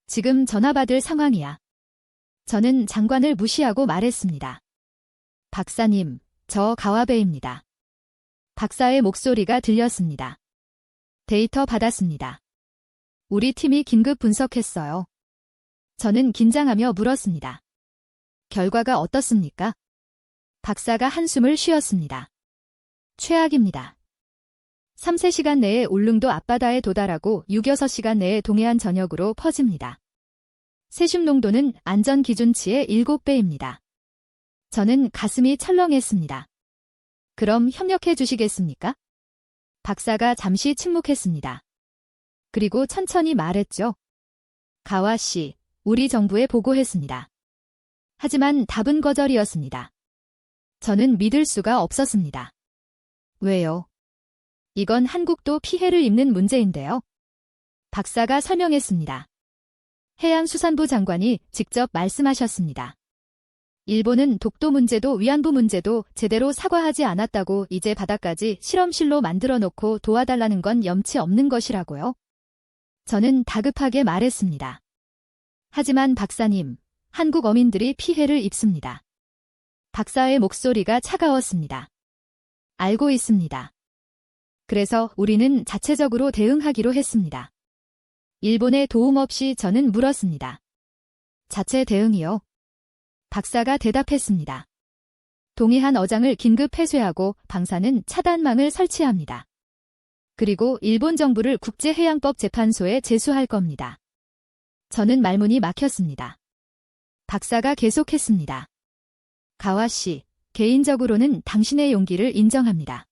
지금 전화 받을 상황이야. 저는 장관을 무시하고 말했습니다. 박사님, 저 가와베입니다. 박사의 목소리가 들렸습니다. 데이터 받았습니다. 우리 팀이 긴급 분석했어요. 저는 긴장하며 물었습니다. 결과가 어떻습니까? 박사가 한숨을 쉬었습니다. 최악입니다. 3~4시간 내에 울릉도 앞바다에 도달하고 6~6시간 내에 동해안 전역으로 퍼집니다. 세슘 농도는 안전 기준치의 7배입니다. 저는 가슴이 철렁했습니다. 그럼 협력해 주시겠습니까? 박사가 잠시 침묵했습니다. 그리고 천천히 말했죠. 가와 씨, 우리 정부에 보고했습니다. 하지만 답은 거절이었습니다. 저는 믿을 수가 없었습니다. 왜요? 이건 한국도 피해를 입는 문제인데요. 박사가 설명했습니다. 해양수산부 장관이 직접 말씀하셨습니다. 일본은 독도 문제도 위안부 문제도 제대로 사과하지 않았다고 이제 바다까지 실험실로 만들어 놓고 도와달라는 건 염치 없는 것이라고요. 저는 다급하게 말했습니다. 하지만 박사님, 한국 어민들이 피해를 입습니다. 박사의 목소리가 차가웠습니다. 알고 있습니다. 그래서 우리는 자체적으로 대응하기로 했습니다. 일본의 도움 없이 저는 물었습니다. 자체 대응이요? 박사가 대답했습니다. 동해안 어장을 긴급 폐쇄하고 방사능 차단망을 설치합니다. 그리고 일본 정부를 국제해양법 재판소에 제소할 겁니다. 저는 말문이 막혔습니다. 박사가 계속했습니다. 가와 씨, 개인적으로는 당신의 용기를 인정합니다.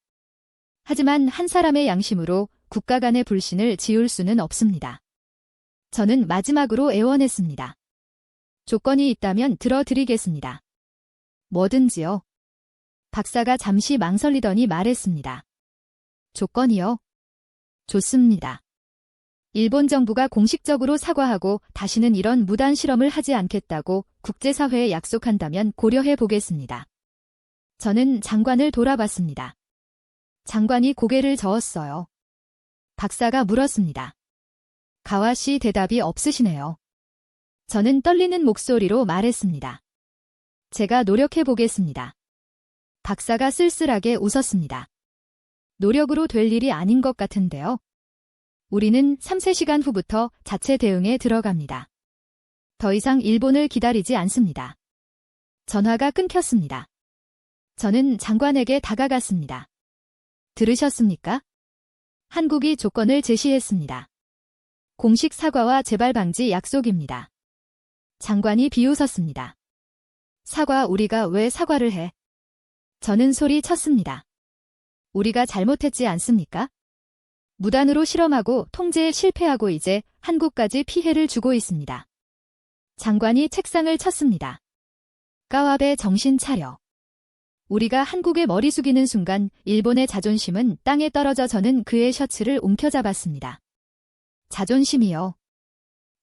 하지만 한 사람의 양심으로 국가 간의 불신을 지울 수는 없습니다. 저는 마지막으로 애원했습니다. 조건이 있다면 들어드리겠습니다. 뭐든지요. 박사가 잠시 망설이더니 말했습니다. 조건이요? 좋습니다. 일본 정부가 공식적으로 사과하고 다시는 이런 무단 실험을 하지 않겠다고 국제사회에 약속한다면 고려해 보겠습니다. 저는 장관을 돌아봤습니다. 장관이 고개를 저었어요. 박사가 물었습니다. 가와 씨 대답이 없으시네요. 저는 떨리는 목소리로 말했습니다. 제가 노력해 보겠습니다. 박사가 쓸쓸하게 웃었습니다. 노력으로 될 일이 아닌 것 같은데요. 우리는 3~4시간 후부터 자체 대응에 들어갑니다. 더 이상 일본을 기다리지 않습니다. 전화가 끊겼습니다. 저는 장관에게 다가갔습니다. 들으셨습니까? 한국이 조건을 제시했습니다. 공식 사과와 재발 방지 약속입니다. 장관이 비웃었습니다. 사과, 우리가 왜 사과를 해? 저는 소리쳤습니다. 우리가 잘못했지 않습니까? 무단으로 실험하고 통제에 실패하고 이제 한국까지 피해를 주고 있습니다. 장관이 책상을 쳤습니다. 까와베, 정신 차려. 우리가 한국에 머리 숙이는 순간 일본의 자존심은 땅에 떨어져 저는 그의 셔츠를 움켜잡았습니다. 자존심이요.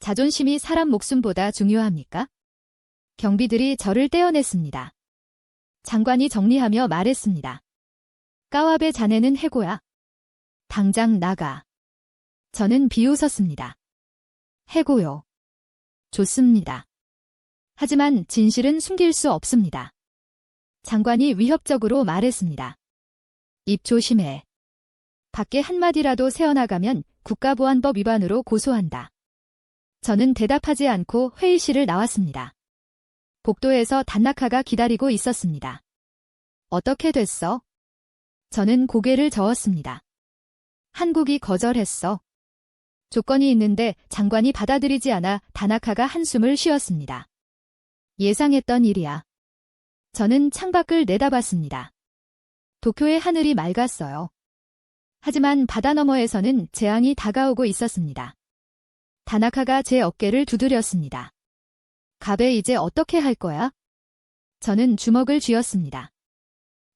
자존심이 사람 목숨보다 중요합니까? 경비들이 저를 떼어냈습니다. 장관이 정리하며 말했습니다. 까와베, 자네는 해고야. 당장 나가. 저는 비웃었습니다. 해고요. 좋습니다. 하지만 진실은 숨길 수 없습니다. 장관이 위협적으로 말했습니다. 입 조심해. 밖에 한마디라도 새어나가면 국가보안법 위반으로 고소한다. 저는 대답하지 않고 회의실을 나왔습니다. 복도에서 단나카가 기다리고 있었습니다. 어떻게 됐어? 저는 고개를 저었습니다. 한국이 거절했어. 조건이 있는데 장관이 받아들이지 않아 다나카가 한숨을 쉬었습니다. 예상했던 일이야. 저는 창밖을 내다봤습니다. 도쿄의 하늘이 맑았어요. 하지만 바다 너머에서는 재앙이 다가오고 있었습니다. 다나카가 제 어깨를 두드렸습니다. 가베, 이제 어떻게 할 거야? 저는 주먹을 쥐었습니다.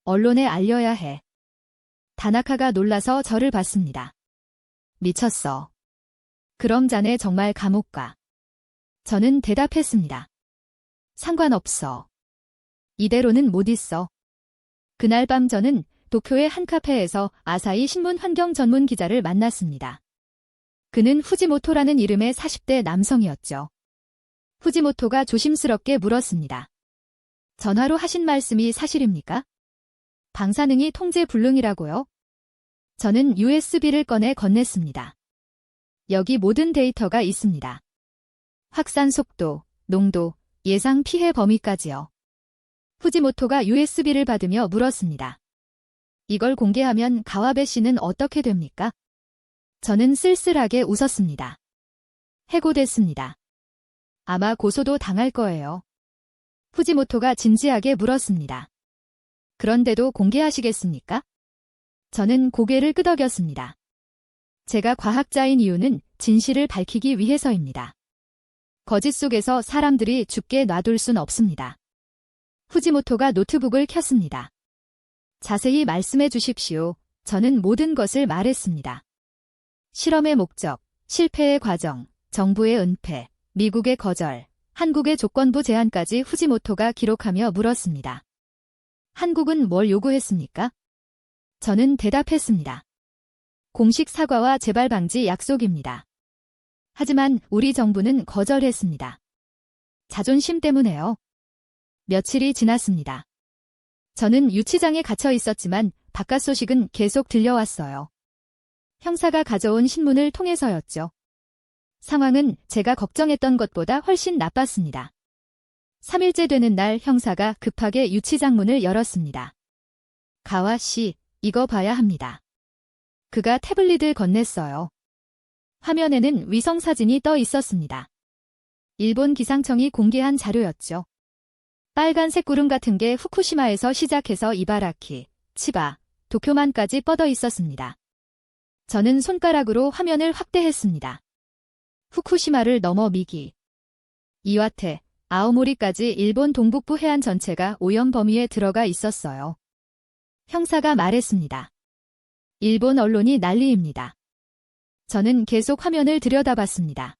언론에 알려야 해. 다나카가 놀라서 저를 봤습니다. 미쳤어. 그럼 자네 정말 감옥 가. 저는 대답했습니다. 상관없어. 이대로는 못 있어. 그날 밤 저는 도쿄의 한 카페에서 아사히 신문 환경 전문 기자를 만났습니다. 그는 후지모토라는 이름의 40대 남성이었죠. 후지모토가 조심스럽게 물었습니다. 전화로 하신 말씀이 사실입니까? 방사능이 통제 불능이라고요? 저는 USB를 꺼내 건넸습니다. 여기 모든 데이터가 있습니다. 확산 속도, 농도, 예상 피해 범위까지요. 후지모토가 USB를 받으며 물었습니다. 이걸 공개하면 가와베 씨는 어떻게 됩니까? 저는 쓸쓸하게 웃었습니다. 해고됐습니다. 아마 고소도 당할 거예요. 후지모토가 진지하게 물었습니다. 그런데도 공개하시겠습니까? 저는 고개를 끄덕였습니다. 제가 과학자인 이유는 진실을 밝히기 위해서입니다. 거짓 속에서 사람들이 죽게 놔둘 순 없습니다. 후지모토가 노트북을 켰습니다. 자세히 말씀해 주십시오. 저는 모든 것을 말했습니다. 실험의 목적, 실패의 과정, 정부의 은폐, 미국의 거절, 한국의 조건부 제안까지 후지모토가 기록하며 물었습니다. 한국은 뭘 요구했습니까? 저는 대답했습니다. 공식 사과와 재발 방지 약속입니다. 하지만 우리 정부는 거절했습니다. 자존심 때문에요. 며칠이 지났습니다. 저는 유치장에 갇혀 있었지만 바깥 소식은 계속 들려왔어요. 형사가 가져온 신문을 통해서였죠. 상황은 제가 걱정했던 것보다 훨씬 나빴습니다. 3일째 되는 날 형사가 급하게 유치장 문을 열었습니다. 가와 씨, 이거 봐야 합니다. 그가 태블릿을 건넸어요. 화면에는 위성사진이 떠 있었습니다. 일본 기상청이 공개한 자료였죠. 빨간색 구름 같은 게 후쿠시마에서 시작해서 이바라키, 치바, 도쿄만까지 뻗어 있었습니다. 저는 손가락으로 화면을 확대했습니다. 후쿠시마를 넘어 미기, 이와테, 아오모리까지 일본 동북부 해안 전체가 오염 범위에 들어가 있었어요. 형사가 말했습니다. 일본 언론이 난리입니다. 저는 계속 화면을 들여다봤습니다.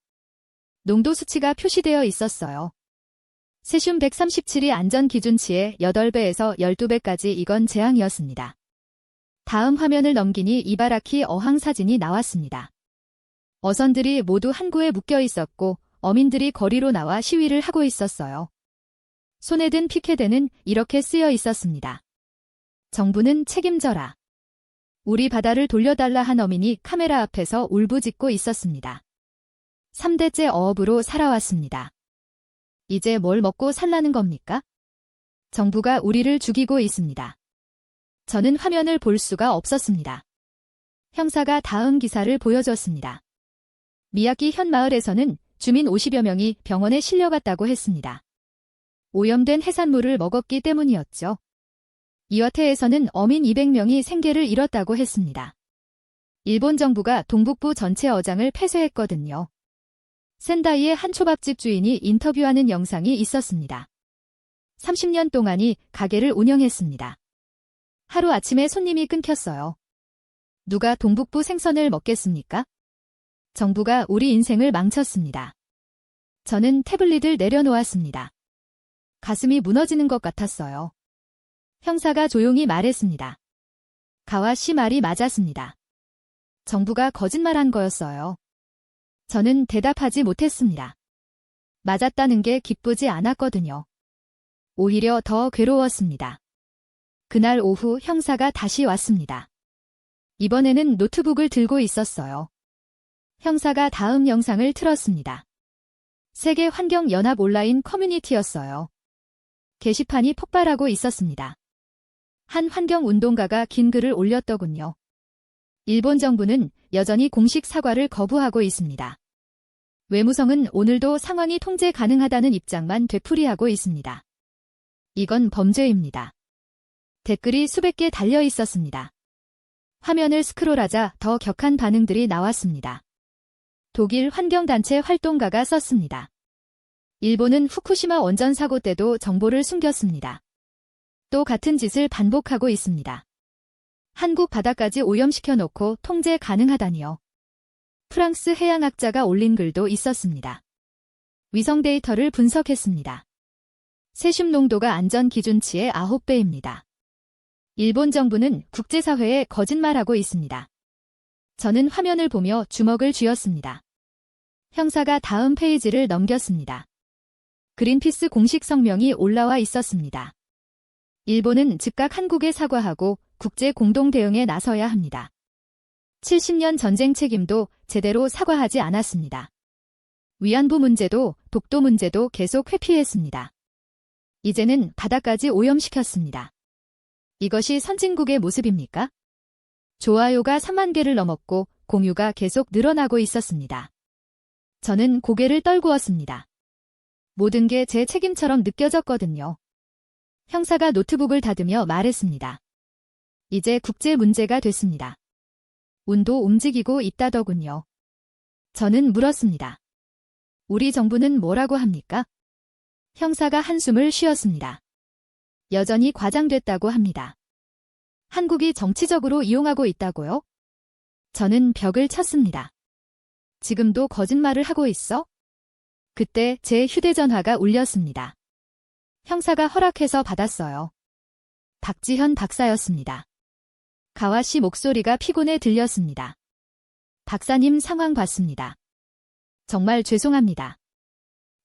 농도 수치가 표시되어 있었어요. 세슘 137이 안전 기준치의 8배에서 12배까지 이건 재앙이었습니다. 다음 화면을 넘기니 이바라키 어항 사진이 나왔습니다. 어선들이 모두 항구에 묶여 있었고 어민들이 거리로 나와 시위를 하고 있었어요. 손에 든 피켓에는 이렇게 쓰여 있었습니다. 정부는 책임져라. 우리 바다를 돌려달라 한 어민이 카메라 앞에서 울부짖고 있었습니다. 3대째 어업으로 살아왔습니다. 이제 뭘 먹고 살라는 겁니까? 정부가 우리를 죽이고 있습니다. 저는 화면을 볼 수가 없었습니다. 형사가 다음 기사를 보여줬습니다. 미야키 현 마을에서는 주민 50여 명이 병원에 실려갔다고 했습니다. 오염된 해산물을 먹었기 때문이었죠. 이와테에서는 어민 200명이 생계를 잃었다고 했습니다. 일본 정부가 동북부 전체 어장을 폐쇄했거든요. 센다이의 한 초밥집 주인이 인터뷰하는 영상이 있었습니다. 30년 동안이 가게를 운영했습니다. 하루아침에 손님이 끊겼어요. 누가 동북부 생선을 먹겠습니까? 정부가 우리 인생을 망쳤습니다. 저는 태블릿을 내려놓았습니다. 가슴이 무너지는 것 같았어요. 형사가 조용히 말했습니다. 가와시 말이 맞았습니다. 정부가 거짓말한 거였어요. 저는 대답하지 못했습니다. 맞았다는 게 기쁘지 않았거든요. 오히려 더 괴로웠습니다. 그날 오후 형사가 다시 왔습니다. 이번에는 노트북을 들고 있었어요. 형사가 다음 영상을 틀었습니다. 세계환경연합 온라인 커뮤니티였어요. 게시판이 폭발하고 있었습니다. 한 환경운동가가 긴 글을 올렸더군요. 일본 정부는 여전히 공식 사과를 거부하고 있습니다. 외무성은 오늘도 상황이 통제 가능하다는 입장만 되풀이하고 있습니다. 이건 범죄입니다. 댓글이 수백 개 달려 있었습니다. 화면을 스크롤하자 더 격한 반응들이 나왔습니다. 독일 환경단체 활동가가 썼습니다. 일본은 후쿠시마 원전 사고 때도 정보를 숨겼습니다. 또 같은 짓을 반복하고 있습니다. 한국 바다까지 오염시켜 놓고 통제 가능하다니요. 프랑스 해양학자가 올린 글도 있었습니다. 위성 데이터를 분석했습니다. 세슘 농도가 안전 기준치의 9배입니다. 일본 정부는 국제사회에 거짓말하고 있습니다. 저는 화면을 보며 주먹을 쥐었습니다. 형사가 다음 페이지를 넘겼습니다. 그린피스 공식 성명이 올라와 있었습니다. 일본은 즉각 한국에 사과하고 국제 공동 대응에 나서야 합니다. 70년 전쟁 책임도 제대로 사과하지 않았습니다. 위안부 문제도 독도 문제도 계속 회피했습니다. 이제는 바다까지 오염시켰습니다. 이것이 선진국의 모습입니까? 좋아요가 3만 개를 넘었고 공유가 계속 늘어나고 있었습니다. 저는 고개를 떨구었습니다. 모든 게 제 책임처럼 느껴졌거든요. 형사가 노트북을 닫으며 말했습니다. 이제 국제 문제가 됐습니다. 운도 움직이고 있다더군요. 저는 물었습니다. 우리 정부는 뭐라고 합니까? 형사가 한숨을 쉬었습니다. 여전히 과장됐다고 합니다. 한국이 정치적으로 이용하고 있다고요? 저는 벽을 쳤습니다. 지금도 거짓말을 하고 있어? 그때 제 휴대전화가 울렸습니다. 형사가 허락해서 받았어요. 박지현 박사였습니다. 가와시 목소리가 피곤해 들렸습니다. 박사님 상황 봤습니다. 정말 죄송합니다.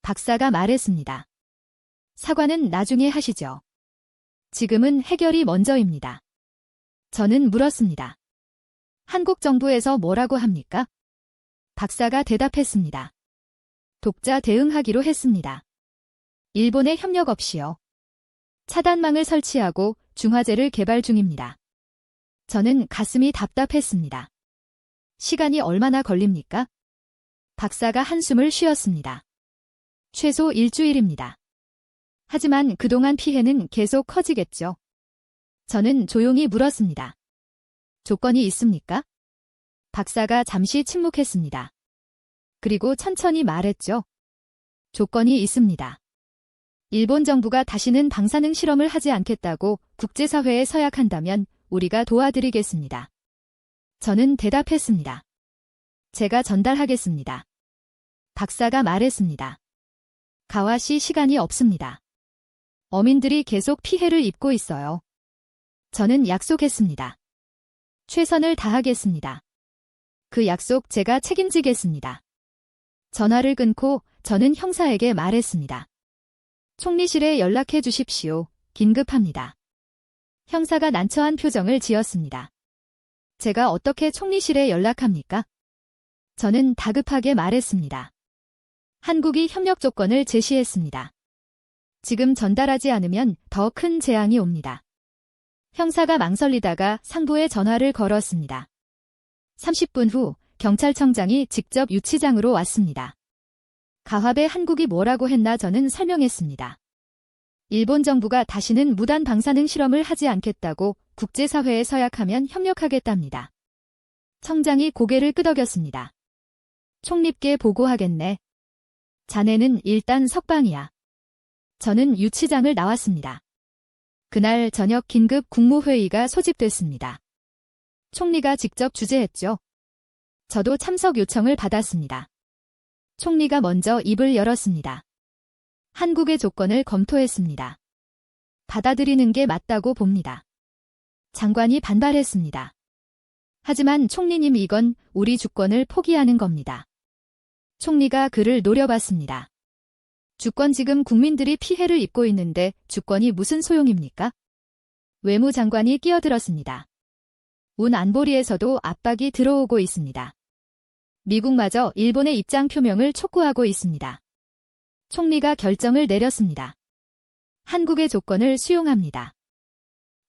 박사가 말했습니다. 사과는 나중에 하시죠. 지금은 해결이 먼저입니다. 저는 물었습니다. 한국 정부에서 뭐라고 합니까? 박사가 대답했습니다. 독자 대응하기로 했습니다. 일본의 협력 없이요. 차단망을 설치하고 중화제를 개발 중입니다. 저는 가슴이 답답했습니다. 시간이 얼마나 걸립니까? 박사가 한숨을 쉬었습니다. 최소 일주일입니다. 하지만 그동안 피해는 계속 커지겠죠. 저는 조용히 물었습니다. 조건이 있습니까? 박사가 잠시 침묵했습니다. 그리고 천천히 말했죠. 조건이 있습니다. 일본 정부가 다시는 방사능 실험을 하지 않겠다고 국제사회에 서약한다면 우리가 도와드리겠습니다. 저는 대답했습니다. 제가 전달하겠습니다. 박사가 말했습니다. 가와시 시간이 없습니다. 어민들이 계속 피해를 입고 있어요. 저는 약속했습니다. 최선을 다하겠습니다. 그 약속 제가 책임지겠습니다. 전화를 끊고 저는 형사에게 말했습니다. 총리실에 연락해 주십시오. 긴급합니다. 형사가 난처한 표정을 지었습니다. 제가 어떻게 총리실에 연락합니까? 저는 다급하게 말했습니다. 한국이 협력 조건을 제시했습니다. 지금 전달하지 않으면 더 큰 재앙이 옵니다. 형사가 망설이다가 상부에 전화를 걸었습니다. 30분 후 경찰청장이 직접 유치장으로 왔습니다. 가합에 한국이 뭐라고 했나 저는 설명했습니다. 일본 정부가 다시는 무단 방사능 실험을 하지 않겠다고 국제사회에 서약하면 협력하겠답니다. 청장이 고개를 끄덕였습니다. 총리께 보고하겠네. 자네는 일단 석방이야. 저는 유치장을 나왔습니다. 그날 저녁 긴급 국무회의가 소집됐습니다. 총리가 직접 주재했죠. 저도 참석 요청을 받았습니다. 총리가 먼저 입을 열었습니다. 한국의 조건을 검토했습니다. 받아들이는 게 맞다고 봅니다. 장관이 반발했습니다. 하지만 총리님 이건 우리 주권을 포기하는 겁니다. 총리가 그를 노려봤습니다. 주권 지금 국민들이 피해를 입고 있는데 주권이 무슨 소용입니까? 외무장관이 끼어들었습니다. 운 안보리에서도 압박이 들어오고 있습니다. 미국마저 일본의 입장 표명을 촉구하고 있습니다. 총리가 결정을 내렸습니다. 한국의 조건을 수용합니다.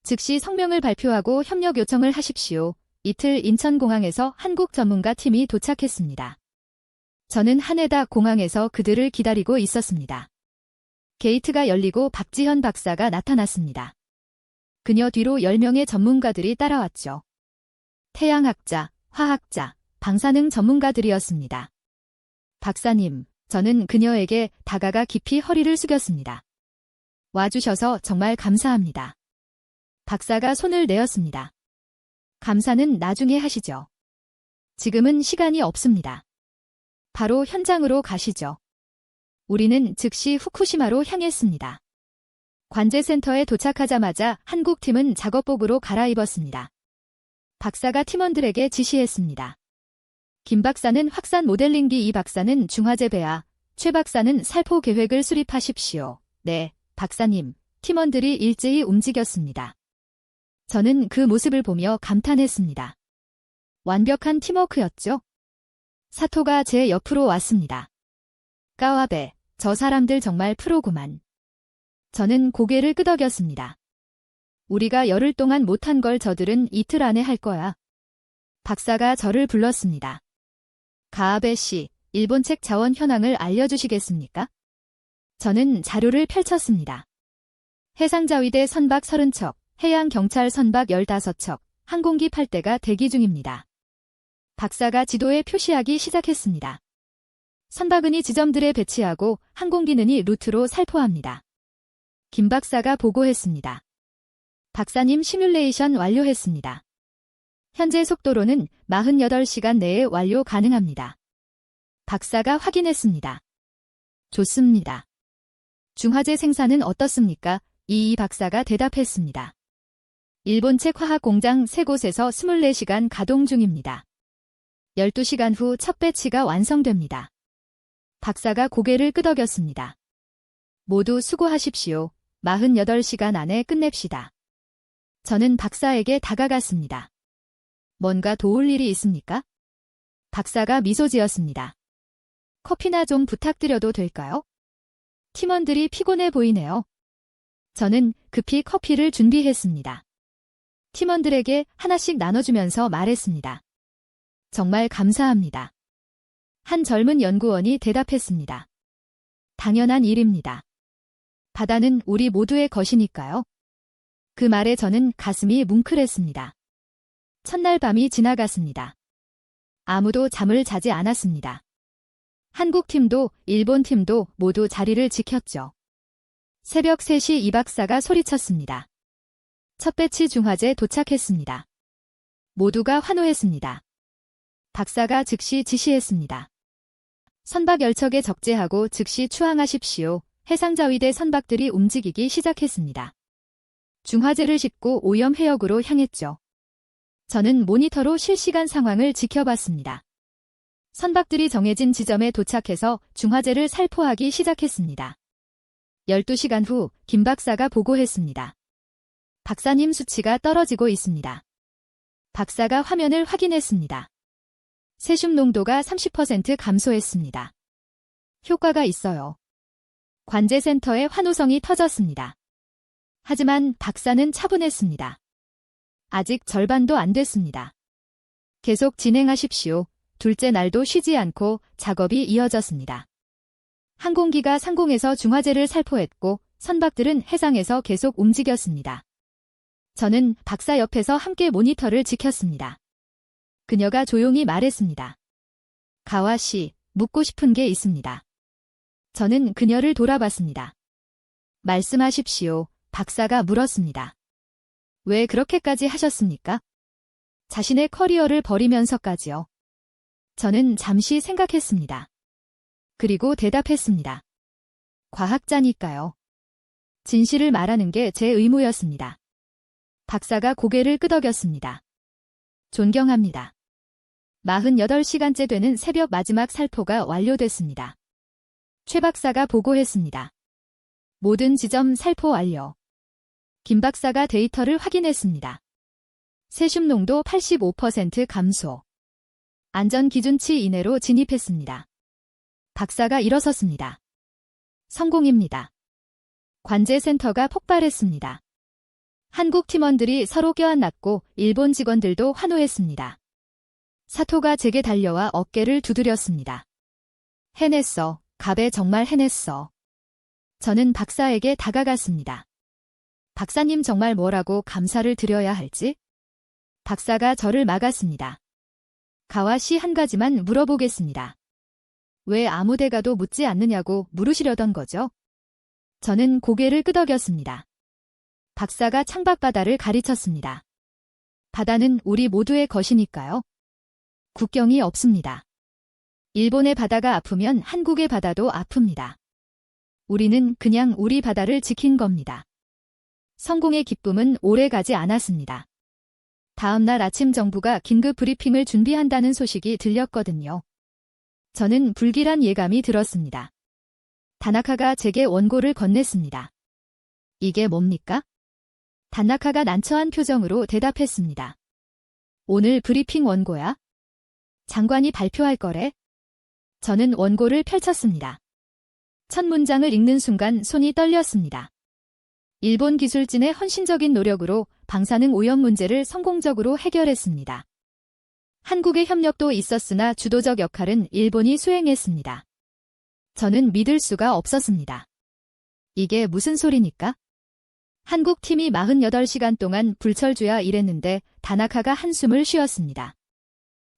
즉시 성명을 발표하고 협력 요청을 하십시오. 이틀 인천공항에서 한국 전문가 팀이 도착했습니다. 저는 하네다 공항에서 그들을 기다리고 있었습니다. 게이트가 열리고 박지현 박사가 나타났습니다. 그녀 뒤로 10명의 전문가들이 따라왔죠. 태양학자, 화학자, 방사능 전문가들이었습니다. 박사님, 저는 그녀에게 다가가 깊이 허리를 숙였습니다. 와주셔서 정말 감사합니다. 박사가 손을 내었습니다. 감사는 나중에 하시죠. 지금은 시간이 없습니다. 바로 현장으로 가시죠. 우리는 즉시 후쿠시마로 향했습니다. 관제센터에 도착하자마자 한국팀은 작업복으로 갈아입었습니다. 박사가 팀원들에게 지시했습니다. 김 박사는 확산 모델링기, 이 박사는 중화제 배아, 최 박사는 살포 계획을 수립하십시오. 네, 박사님. 팀원들이 일제히 움직였습니다. 저는 그 모습을 보며 감탄했습니다. 완벽한 팀워크였죠? 사토가 제 옆으로 왔습니다. 까와베, 저 사람들 정말 프로구만. 저는 고개를 끄덕였습니다. 우리가 열흘 동안 못한 걸 저들은 이틀 안에 할 거야. 박사가 저를 불렀습니다. 가아베 씨, 일본책 자원 현황을 알려주시겠습니까? 저는 자료를 펼쳤습니다. 해상자위대 선박 30척, 해양경찰 선박 15척, 항공기 8대가 대기 중입니다. 박사가 지도에 표시하기 시작했습니다. 선박은이 지점들에 배치하고 항공기는이 루트로 살포합니다. 김 박사가 보고했습니다. 박사님 시뮬레이션 완료했습니다. 현재 속도로는 48시간 내에 완료 가능합니다. 박사가 확인했습니다. 좋습니다. 중화제 생산은 어떻습니까? 이 박사가 대답했습니다. 일본책 화학공장 3곳에서 24시간 가동 중입니다. 12시간 후 첫 배치가 완성됩니다. 박사가 고개를 끄덕였습니다. 모두 수고하십시오. 48시간 안에 끝냅시다. 저는 박사에게 다가갔습니다. 뭔가 도울 일이 있습니까? 박사가 미소 지었습니다. 커피나 좀 부탁드려도 될까요? 팀원들이 피곤해 보이네요. 저는 급히 커피를 준비했습니다. 팀원들에게 하나씩 나눠주면서 말했습니다. 정말 감사합니다. 한 젊은 연구원이 대답했습니다. 당연한 일입니다. 바다는 우리 모두의 것이니까요. 그 말에 저는 가슴이 뭉클했습니다. 첫날 밤이 지나갔습니다. 아무도 잠을 자지 않았습니다. 한국 팀도 일본 팀도 모두 자리를 지켰죠. 새벽 3시 이 박사가 소리쳤습니다. 첫 배치 중화제 도착했습니다. 모두가 환호했습니다. 박사가 즉시 지시했습니다. 선박 10척에 적재하고 즉시 추항하십시오. 해상자위대 선박들이 움직이기 시작했습니다. 중화제를 싣고 오염 해역으로 향했죠. 저는 모니터로 실시간 상황을 지켜봤습니다. 선박들이 정해진 지점에 도착해서 중화제를 살포하기 시작했습니다. 12시간 후 김 박사가 보고했습니다. 박사님 수치가 떨어지고 있습니다. 박사가 화면을 확인했습니다. 세슘 농도가 30% 감소했습니다. 효과가 있어요. 관제센터의 환호성이 터졌습니다. 하지만 박사는 차분했습니다. 아직 절반도 안 됐습니다. 계속 진행하십시오. 둘째 날도 쉬지 않고 작업이 이어졌습니다. 항공기가 상공에서 중화제를 살포했고 선박들은 해상에서 계속 움직였습니다. 저는 박사 옆에서 함께 모니터를 지켰습니다. 그녀가 조용히 말했습니다. 가와 씨, 묻고 싶은 게 있습니다. 저는 그녀를 돌아봤습니다. 말씀하십시오. 박사가 물었습니다. 왜 그렇게까지 하셨습니까? 자신의 커리어를 버리면서까지요. 저는 잠시 생각했습니다. 그리고 대답했습니다. 과학자니까요. 진실을 말하는 게 제 의무였습니다. 박사가 고개를 끄덕였습니다. 존경합니다. 48시간째 되는 새벽 마지막 살포가 완료됐습니다. 최 박사가 보고했습니다. 모든 지점 살포 완료. 김 박사가 데이터를 확인했습니다. 세슘 농도 85% 감소. 안전 기준치 이내로 진입했습니다. 박사가 일어섰습니다. 성공입니다. 관제센터가 폭발했습니다. 한국 팀원들이 서로 껴안았고 일본 직원들도 환호했습니다. 사토가 제게 달려와 어깨를 두드렸습니다. 해냈어. 갑에 정말 해냈어. 저는 박사에게 다가갔습니다. 박사님 정말 뭐라고 감사를 드려야 할지? 박사가 저를 막았습니다. 가와 씨 한 가지만 물어보겠습니다. 왜 아무 데 가도 묻지 않느냐고 물으시려던 거죠? 저는 고개를 끄덕였습니다. 박사가 창밖바다를 가리쳤습니다. 바다는 우리 모두의 것이니까요. 국경이 없습니다. 일본의 바다가 아프면 한국의 바다도 아픕니다. 우리는 그냥 우리 바다를 지킨 겁니다. 성공의 기쁨은 오래 가지 않았습니다. 다음 날 아침 정부가 긴급 브리핑을 준비한다는 소식이 들렸거든요. 저는 불길한 예감이 들었습니다. 다나카가 제게 원고를 건넸습니다. 이게 뭡니까? 다나카가 난처한 표정으로 대답했습니다. 오늘 브리핑 원고야? 장관이 발표할 거래? 저는 원고를 펼쳤습니다. 첫 문장을 읽는 순간 손이 떨렸습니다. 일본 기술진의 헌신적인 노력으로 방사능 오염 문제를 성공적으로 해결했습니다. 한국의 협력도 있었으나 주도적 역할은 일본이 수행했습니다. 저는 믿을 수가 없었습니다. 이게 무슨 소리니까? 한국 팀이 48시간 동안 불철주야 일했는데 다나카가 한숨을 쉬었습니다.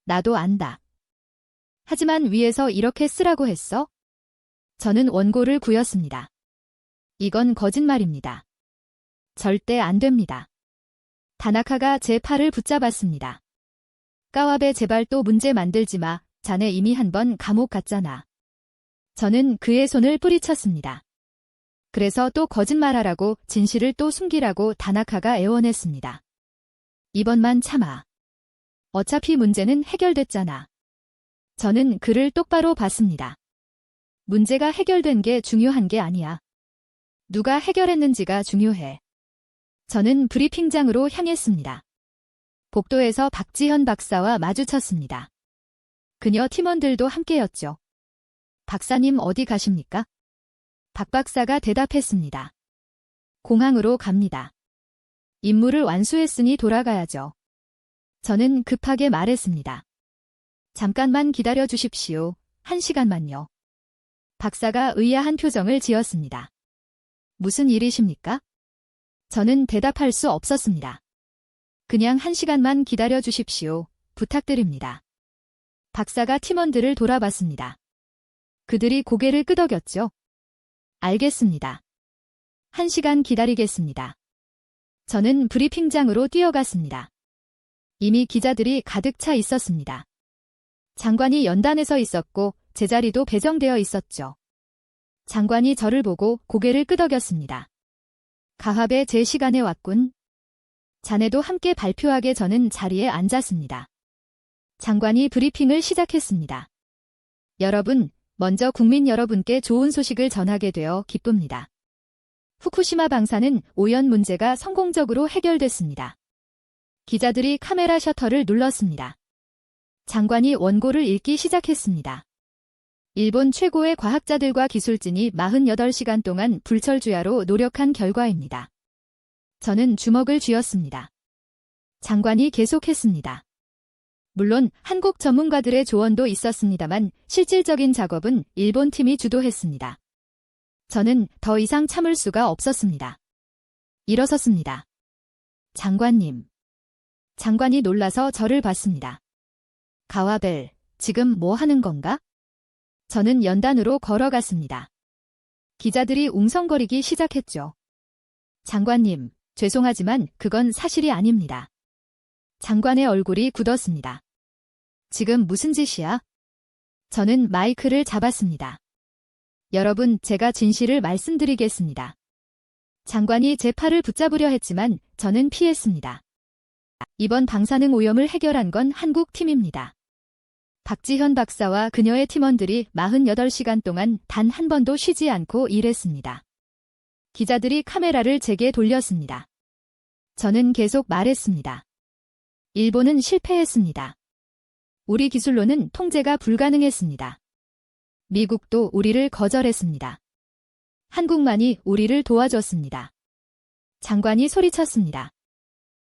나도 안다. 하지만 위에서 이렇게 쓰라고 했어? 저는 원고를 구였습니다. 이건 거짓말입니다. 절대 안 됩니다. 다나카가 제 팔을 붙잡았습니다. 까와베 제발 또 문제 만들지 마. 자네 이미 한 번 감옥 갔잖아. 저는 그의 손을 뿌리쳤습니다. 그래서 또 거짓말하라고 진실을 또 숨기라고 다나카가 애원했습니다. 이번만 참아. 어차피 문제는 해결됐잖아. 저는 그를 똑바로 봤습니다. 문제가 해결된 게 중요한 게 아니야. 누가 해결했는지가 중요해. 저는 브리핑장으로 향했습니다. 복도에서 박지현 박사와 마주쳤습니다. 그녀 팀원들도 함께였죠. 박사님 어디 가십니까? 박 박사가 대답했습니다. 공항으로 갑니다. 임무를 완수했으니 돌아가야죠. 저는 급하게 말했습니다. 잠깐만 기다려 주십시오. 1시간만요. 박사가 의아한 표정을 지었습니다. 무슨 일이십니까? 저는 대답할 수 없었습니다. 그냥 1시간만 기다려 주십시오. 부탁드립니다. 박사가 팀원들을 돌아봤습니다. 그들이 고개를 끄덕였죠. 알겠습니다. 1시간 기다리겠습니다. 저는 브리핑장으로 뛰어갔습니다. 이미 기자들이 가득 차 있었습니다. 장관이 연단에 서 있었고 제자리도 배정되어 있었죠. 장관이 저를 보고 고개를 끄덕였습니다. 가합에 제 시간에 왔군. 자네도 함께 발표하게. 저는 자리에 앉았습니다. 장관이 브리핑을 시작했습니다. 여러분, 먼저 국민 여러분께 좋은 소식을 전하게 되어 기쁩니다. 후쿠시마 방사능 오염 문제가 성공적으로 해결됐습니다. 기자들이 카메라 셔터를 눌렀습니다. 장관이 원고를 읽기 시작했습니다. 일본 최고의 과학자들과 기술진이 48시간 동안 불철주야로 노력한 결과입니다. 저는 주먹을 쥐었습니다. 장관이 계속했습니다. 물론 한국 전문가들의 조언도 있었습니다만 실질적인 작업은 일본 팀이 주도했습니다. 저는 더 이상 참을 수가 없었습니다. 일어섰습니다. 장관님. 장관이 놀라서 저를 봤습니다. 가와벨, 지금 뭐 하는 건가? 저는 연단으로 걸어갔습니다. 기자들이 웅성거리기 시작했죠. 장관님, 죄송하지만 그건 사실이 아닙니다. 장관의 얼굴이 굳었습니다. 지금 무슨 짓이야? 저는 마이크를 잡았습니다. 여러분, 제가 진실을 말씀드리겠습니다. 장관이 제 팔을 붙잡으려 했지만 저는 피했습니다. 이번 방사능 오염을 해결한 건 한국 팀입니다. 박지현 박사와 그녀의 팀원들이 48시간 동안 단 한 번도 쉬지 않고 일했습니다. 기자들이 카메라를 제게 돌렸습니다. 저는 계속 말했습니다. 일본은 실패했습니다. 우리 기술로는 통제가 불가능했습니다. 미국도 우리를 거절했습니다. 한국만이 우리를 도와줬습니다. 장관이 소리쳤습니다.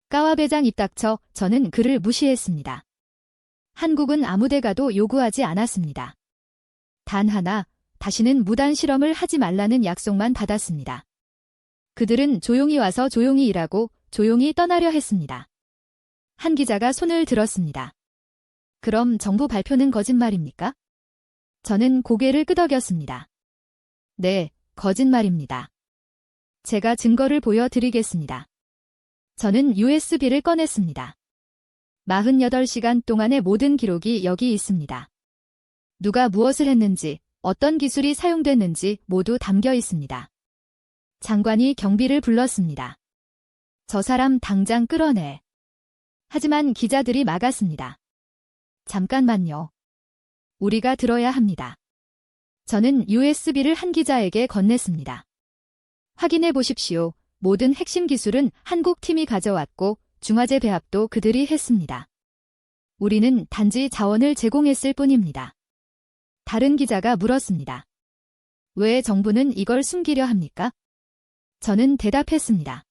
까와배장 입 닥쳐. 저는 그를 무시했습니다. 한국은 아무데 가도 요구하지 않았습니다. 단 하나, 다시는 무단 실험을 하지 말라는 약속만 받았습니다. 그들은 조용히 와서 조용히 일하고 조용히 떠나려 했습니다. 한 기자가 손을 들었습니다. 그럼 정부 발표는 거짓말입니까? 저는 고개를 끄덕였습니다. 네, 거짓말입니다. 제가 증거를 보여드리겠습니다. 저는 USB를 꺼냈습니다. 48시간 동안의 모든 기록이 여기 있습니다. 누가 무엇을 했는지, 어떤 기술이 사용됐는지 모두 담겨 있습니다. 장관이 경비를 불렀습니다. 저 사람 당장 끌어내. 하지만 기자들이 막았습니다. 잠깐만요. 우리가 들어야 합니다. 저는 USB를 한 기자에게 건넸습니다. 확인해 보십시오. 모든 핵심 기술은 한국 팀이 가져왔고 중화제 배합도 그들이 했습니다. 우리는 단지 자원을 제공했을 뿐입니다. 다른 기자가 물었습니다. 왜 정부는 이걸 숨기려 합니까? 저는 대답했습니다.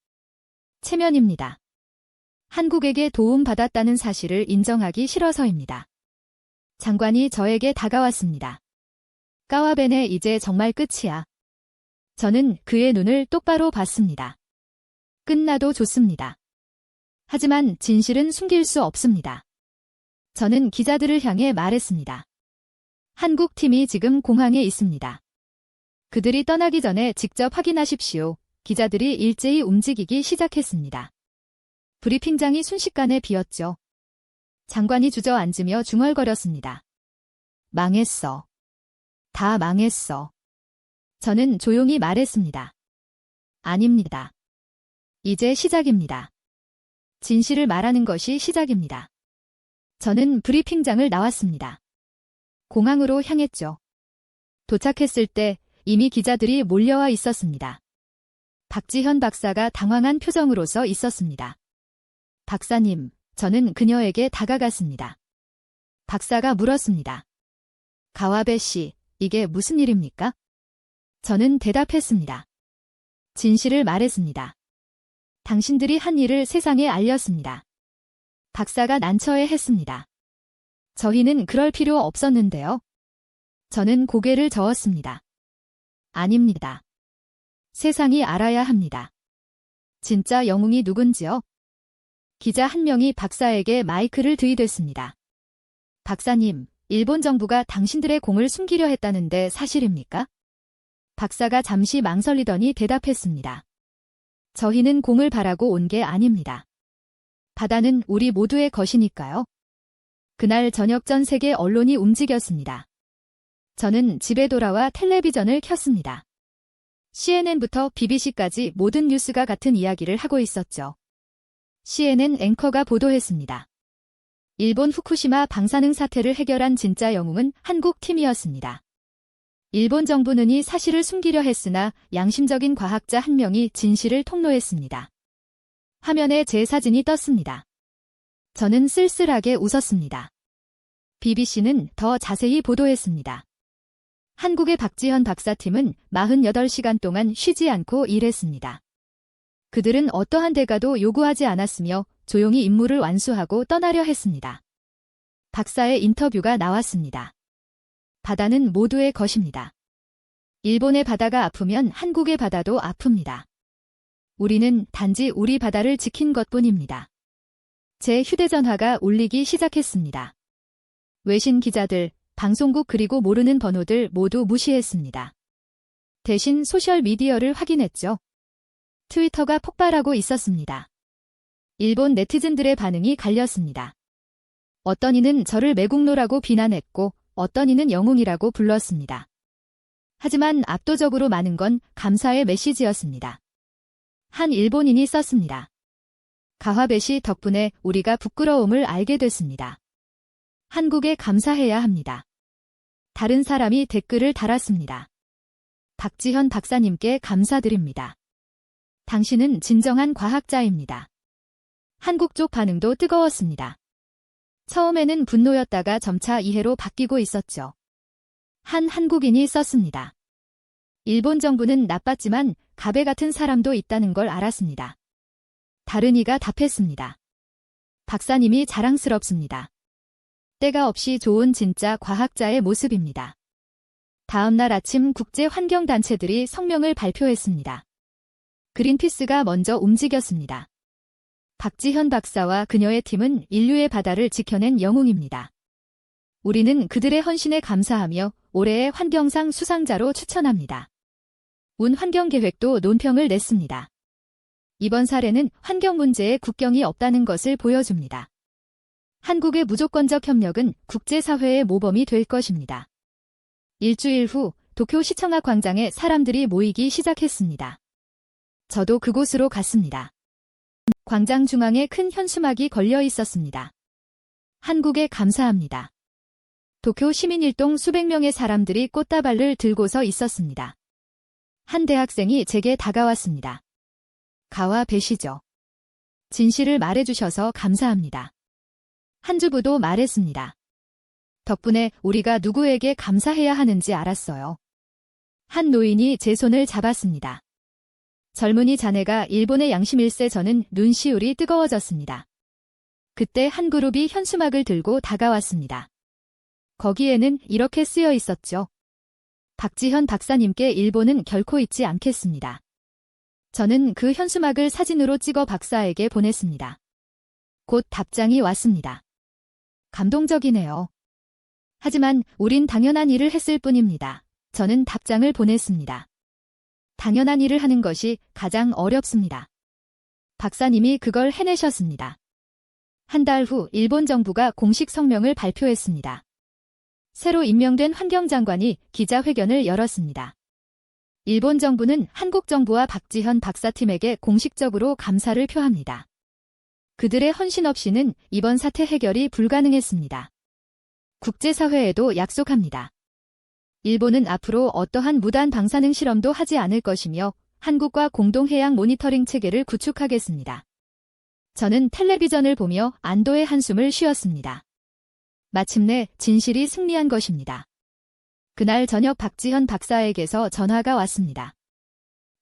체면입니다. 한국에게 도움받았다는 사실을 인정하기 싫어서입니다. 장관이 저에게 다가왔습니다. 까와벤에 이제 정말 끝이야. 저는 그의 눈을 똑바로 봤습니다. 끝나도 좋습니다. 하지만 진실은 숨길 수 없습니다. 저는 기자들을 향해 말했습니다. 한국 팀이 지금 공항에 있습니다. 그들이 떠나기 전에 직접 확인하십시오. 기자들이 일제히 움직이기 시작했습니다. 브리핑장이 순식간에 비었죠. 장관이 주저앉으며 중얼거렸습니다. 망했어. 다 망했어. 저는 조용히 말했습니다. 아닙니다. 이제 시작입니다. 진실을 말하는 것이 시작입니다. 저는 브리핑장을 나왔습니다. 공항으로 향했죠. 도착했을 때 이미 기자들이 몰려와 있었습니다. 박지현 박사가 당황한 표정으로 서 있었습니다. 박사님, 저는 그녀에게 다가갔습니다. 박사가 물었습니다. 가와베 씨, 이게 무슨 일입니까? 저는 대답했습니다. 진실을 말했습니다. 당신들이 한 일을 세상에 알렸습니다. 박사가 난처해했습니다. 저희는 그럴 필요 없었는데요. 저는 고개를 저었습니다. 아닙니다. 세상이 알아야 합니다. 진짜 영웅이 누군지요? 기자 한 명이 박사에게 마이크를 들이댔습니다. 박사님, 일본 정부가 당신들의 공을 숨기려 했다는데 사실입니까? 박사가 잠시 망설이더니 대답했습니다. 저희는 공을 바라고 온 게 아닙니다. 바다는 우리 모두의 것이니까요. 그날 저녁 전 세계 언론이 움직였습니다. 저는 집에 돌아와 텔레비전을 켰습니다. CNN부터 BBC까지 모든 뉴스가 같은 이야기를 하고 있었죠. CNN 앵커가 보도했습니다. 일본 후쿠시마 방사능 사태를 해결한 진짜 영웅은 한국 팀이었습니다. 일본 정부는 이 사실을 숨기려 했으나 양심적인 과학자 한 명이 진실을 통로했습니다. 화면에 제 사진이 떴습니다. 저는 쓸쓸하게 웃었습니다. BBC는 더 자세히 보도했습니다. 한국의 박지현 박사팀은 48시간 동안 쉬지 않고 일했습니다. 그들은 어떠한 대가도 요구하지 않았으며 조용히 임무를 완수하고 떠나려 했습니다. 박사의 인터뷰가 나왔습니다. 바다는 모두의 것입니다. 일본의 바다가 아프면 한국의 바다도 아픕니다. 우리는 단지 우리 바다를 지킨 것뿐입니다. 제 휴대전화가 울리기 시작했습니다. 외신 기자들, 방송국 그리고 모르는 번호들 모두 무시했습니다. 대신 소셜미디어를 확인했죠. 트위터가 폭발하고 있었습니다. 일본 네티즌들의 반응이 갈렸습니다. 어떤 이는 저를 매국노라고 비난했고 어떤 이는 영웅이라고 불렀습니다. 하지만 압도적으로 많은 건 감사의 메시지였습니다. 한 일본인이 썼습니다. 가화배 씨 덕분에 우리가 부끄러움을 알게 됐습니다. 한국에 감사해야 합니다. 다른 사람이 댓글을 달았습니다. 박지현 박사님께 감사드립니다. 당신은 진정한 과학자입니다. 한국 쪽 반응도 뜨거웠습니다. 처음에는 분노였다가 점차 이해로 바뀌고 있었죠. 한 한국인이 썼습니다. 일본 정부는 나빴지만 가베 같은 사람도 있다는 걸 알았습니다. 다른 이가 답했습니다. 박사님이 자랑스럽습니다. 때가 없이 좋은 진짜 과학자의 모습입니다. 다음 날 아침 국제환경단체들이 성명을 발표했습니다. 그린피스가 먼저 움직였습니다. 박지현 박사와 그녀의 팀은 인류의 바다를 지켜낸 영웅입니다. 우리는 그들의 헌신에 감사하며 올해의 환경상 수상자로 추천합니다. 운 환경계획도 논평을 냈습니다. 이번 사례는 환경 문제에 국경이 없다는 것을 보여줍니다. 한국의 무조건적 협력은 국제사회의 모범이 될 것입니다. 일주일 후 도쿄 시청 앞 광장에 사람들이 모이기 시작했습니다. 저도 그곳으로 갔습니다. 광장 중앙에 큰 현수막이 걸려 있었습니다. 한국에 감사합니다. 도쿄 시민일동 수백 명의 사람들이 꽃다발을 들고서 있었습니다. 한 대학생이 제게 다가왔습니다. 가와배 씨죠. 진실을 말해주셔서 감사합니다. 한 주부도 말했습니다. 덕분에 우리가 누구에게 감사해야 하는지 알았어요. 한 노인이 제 손을 잡았습니다. 젊은이 자네가 일본의 양심 1세. 저는 눈시울이 뜨거워졌습니다. 그때 한 그룹이 현수막을 들고 다가왔습니다. 거기에는 이렇게 쓰여 있었죠. 박지현 박사님께 일본은 결코 잊지 않겠습니다. 저는 그 현수막을 사진으로 찍어 박사에게 보냈습니다. 곧 답장이 왔습니다. 감동적이네요. 하지만 우린 당연한 일을 했을 뿐입니다. 저는 답장을 보냈습니다. 당연한 일을 하는 것이 가장 어렵습니다. 박사님이 그걸 해내셨습니다. 한 달 후 일본 정부가 공식 성명을 발표했습니다. 새로 임명된 환경장관이 기자회견을 열었습니다. 일본 정부는 한국 정부와 박지현 박사팀에게 공식적으로 감사를 표합니다. 그들의 헌신 없이는 이번 사태 해결이 불가능했습니다. 국제사회에도 약속합니다. 일본은 앞으로 어떠한 무단 방사능 실험도 하지 않을 것이며 한국과 공동해양 모니터링 체계를 구축하겠습니다. 저는 텔레비전을 보며 안도의 한숨을 쉬었습니다. 마침내 진실이 승리한 것입니다. 그날 저녁 박지현 박사에게서 전화가 왔습니다.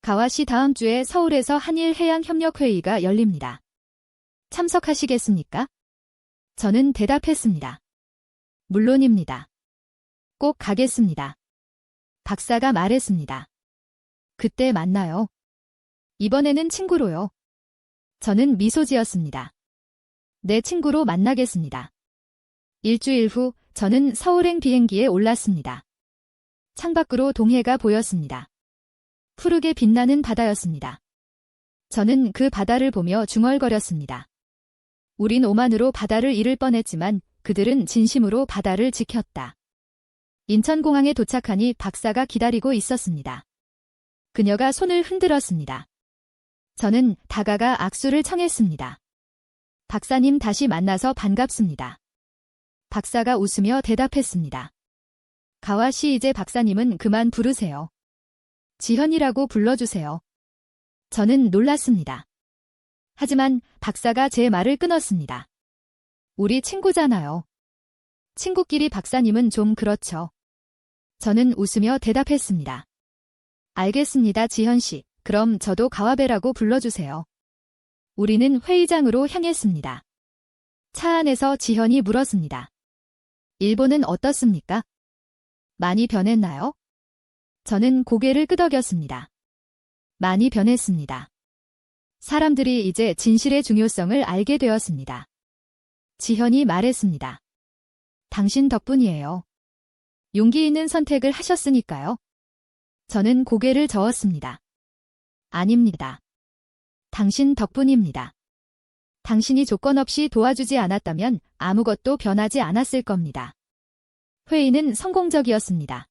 가와 씨 다음 주에 서울에서 한일해양협력회의가 열립니다. 참석하시겠습니까? 저는 대답했습니다. 물론입니다. 꼭 가겠습니다. 박사가 말했습니다. 그때 만나요. 이번에는 친구로요. 저는 미소 지었습니다. 내 친구로 만나겠습니다. 일주일 후 저는 서울행 비행기에 올랐습니다. 창밖으로 동해가 보였습니다. 푸르게 빛나는 바다였습니다. 저는 그 바다를 보며 중얼거렸습니다. 우린 오만으로 바다를 잃을 뻔했지만 그들은 진심으로 바다를 지켰다. 인천공항에 도착하니 박사가 기다리고 있었습니다. 그녀가 손을 흔들었습니다. 저는 다가가 악수를 청했습니다. 박사님 다시 만나서 반갑습니다. 박사가 웃으며 대답했습니다. 가와 씨 이제 박사님은 그만 부르세요. 지현이라고 불러주세요. 저는 놀랐습니다. 하지만 박사가 제 말을 끊었습니다. 우리 친구잖아요. 친구끼리 박사님은 좀 그렇죠. 저는 웃으며 대답했습니다. 알겠습니다, 지현 씨. 그럼 저도 가와베라고 불러주세요. 우리는 회의장으로 향했습니다. 차 안에서 지현이 물었습니다. 일본은 어떻습니까? 많이 변했나요? 저는 고개를 끄덕였습니다. 많이 변했습니다. 사람들이 이제 진실의 중요성을 알게 되었습니다. 지현이 말했습니다. 당신 덕분이에요. 용기 있는 선택을 하셨으니까요. 저는 고개를 저었습니다. 아닙니다. 당신 덕분입니다. 당신이 조건 없이 도와주지 않았다면 아무것도 변하지 않았을 겁니다. 회의는 성공적이었습니다.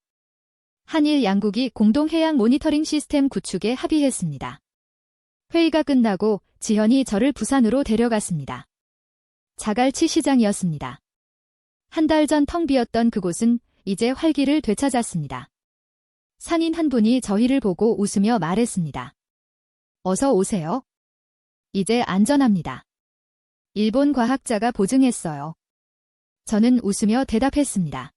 한일 양국이 공동 해양 모니터링 시스템 구축에 합의했습니다. 회의가 끝나고 지현이 저를 부산으로 데려갔습니다. 자갈치 시장이었습니다. 한 달 전 텅 비었던 그곳은 이제 활기를 되찾았습니다. 상인 한 분이 저희를 보고 웃으며 말했습니다. 어서 오세요. 이제 안전합니다. 일본 과학자가 보증했어요. 저는 웃으며 대답했습니다.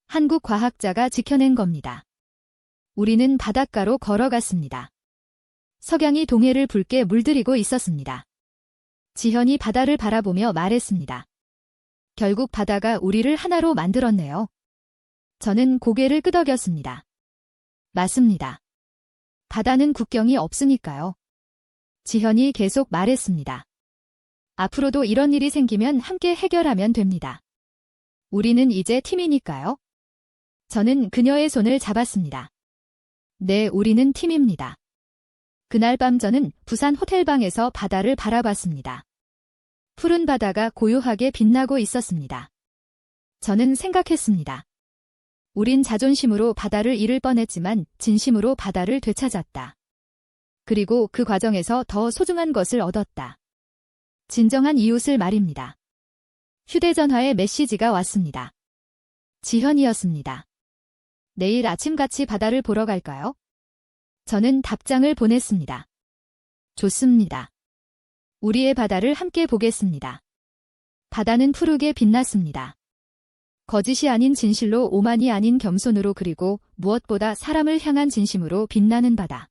한국 과학자가 지켜낸 겁니다. 우리는 바닷가로 걸어갔습니다. 석양이 동해를 붉게 물들이고 있었습니다. 지현이 바다를 바라보며 말했습니다. 결국 바다가 우리를 하나로 만들었네요. 저는 고개를 끄덕였습니다. 맞습니다. 바다는 국경이 없으니까요. 지현이 계속 말했습니다. 앞으로도 이런 일이 생기면 함께 해결하면 됩니다. 우리는 이제 팀이니까요. 저는 그녀의 손을 잡았습니다. 네, 우리는 팀입니다. 그날 밤 저는 부산 호텔방에서 바다를 바라봤습니다. 푸른 바다가 고요하게 빛나고 있었습니다. 저는 생각했습니다. 우린 자존심으로 바다를 잃을 뻔했지만 진심으로 바다를 되찾았다. 그리고 그 과정에서 더 소중한 것을 얻었다. 진정한 이웃을 말입니다. 휴대전화에 메시지가 왔습니다. 지현이었습니다. 내일 아침 같이 바다를 보러 갈까요? 저는 답장을 보냈습니다. 좋습니다. 우리의 바다를 함께 보겠습니다. 바다는 푸르게 빛났습니다. 거짓이 아닌 진실로 오만이 아닌 겸손으로 그리고 무엇보다 사람을 향한 진심으로 빛나는 바다.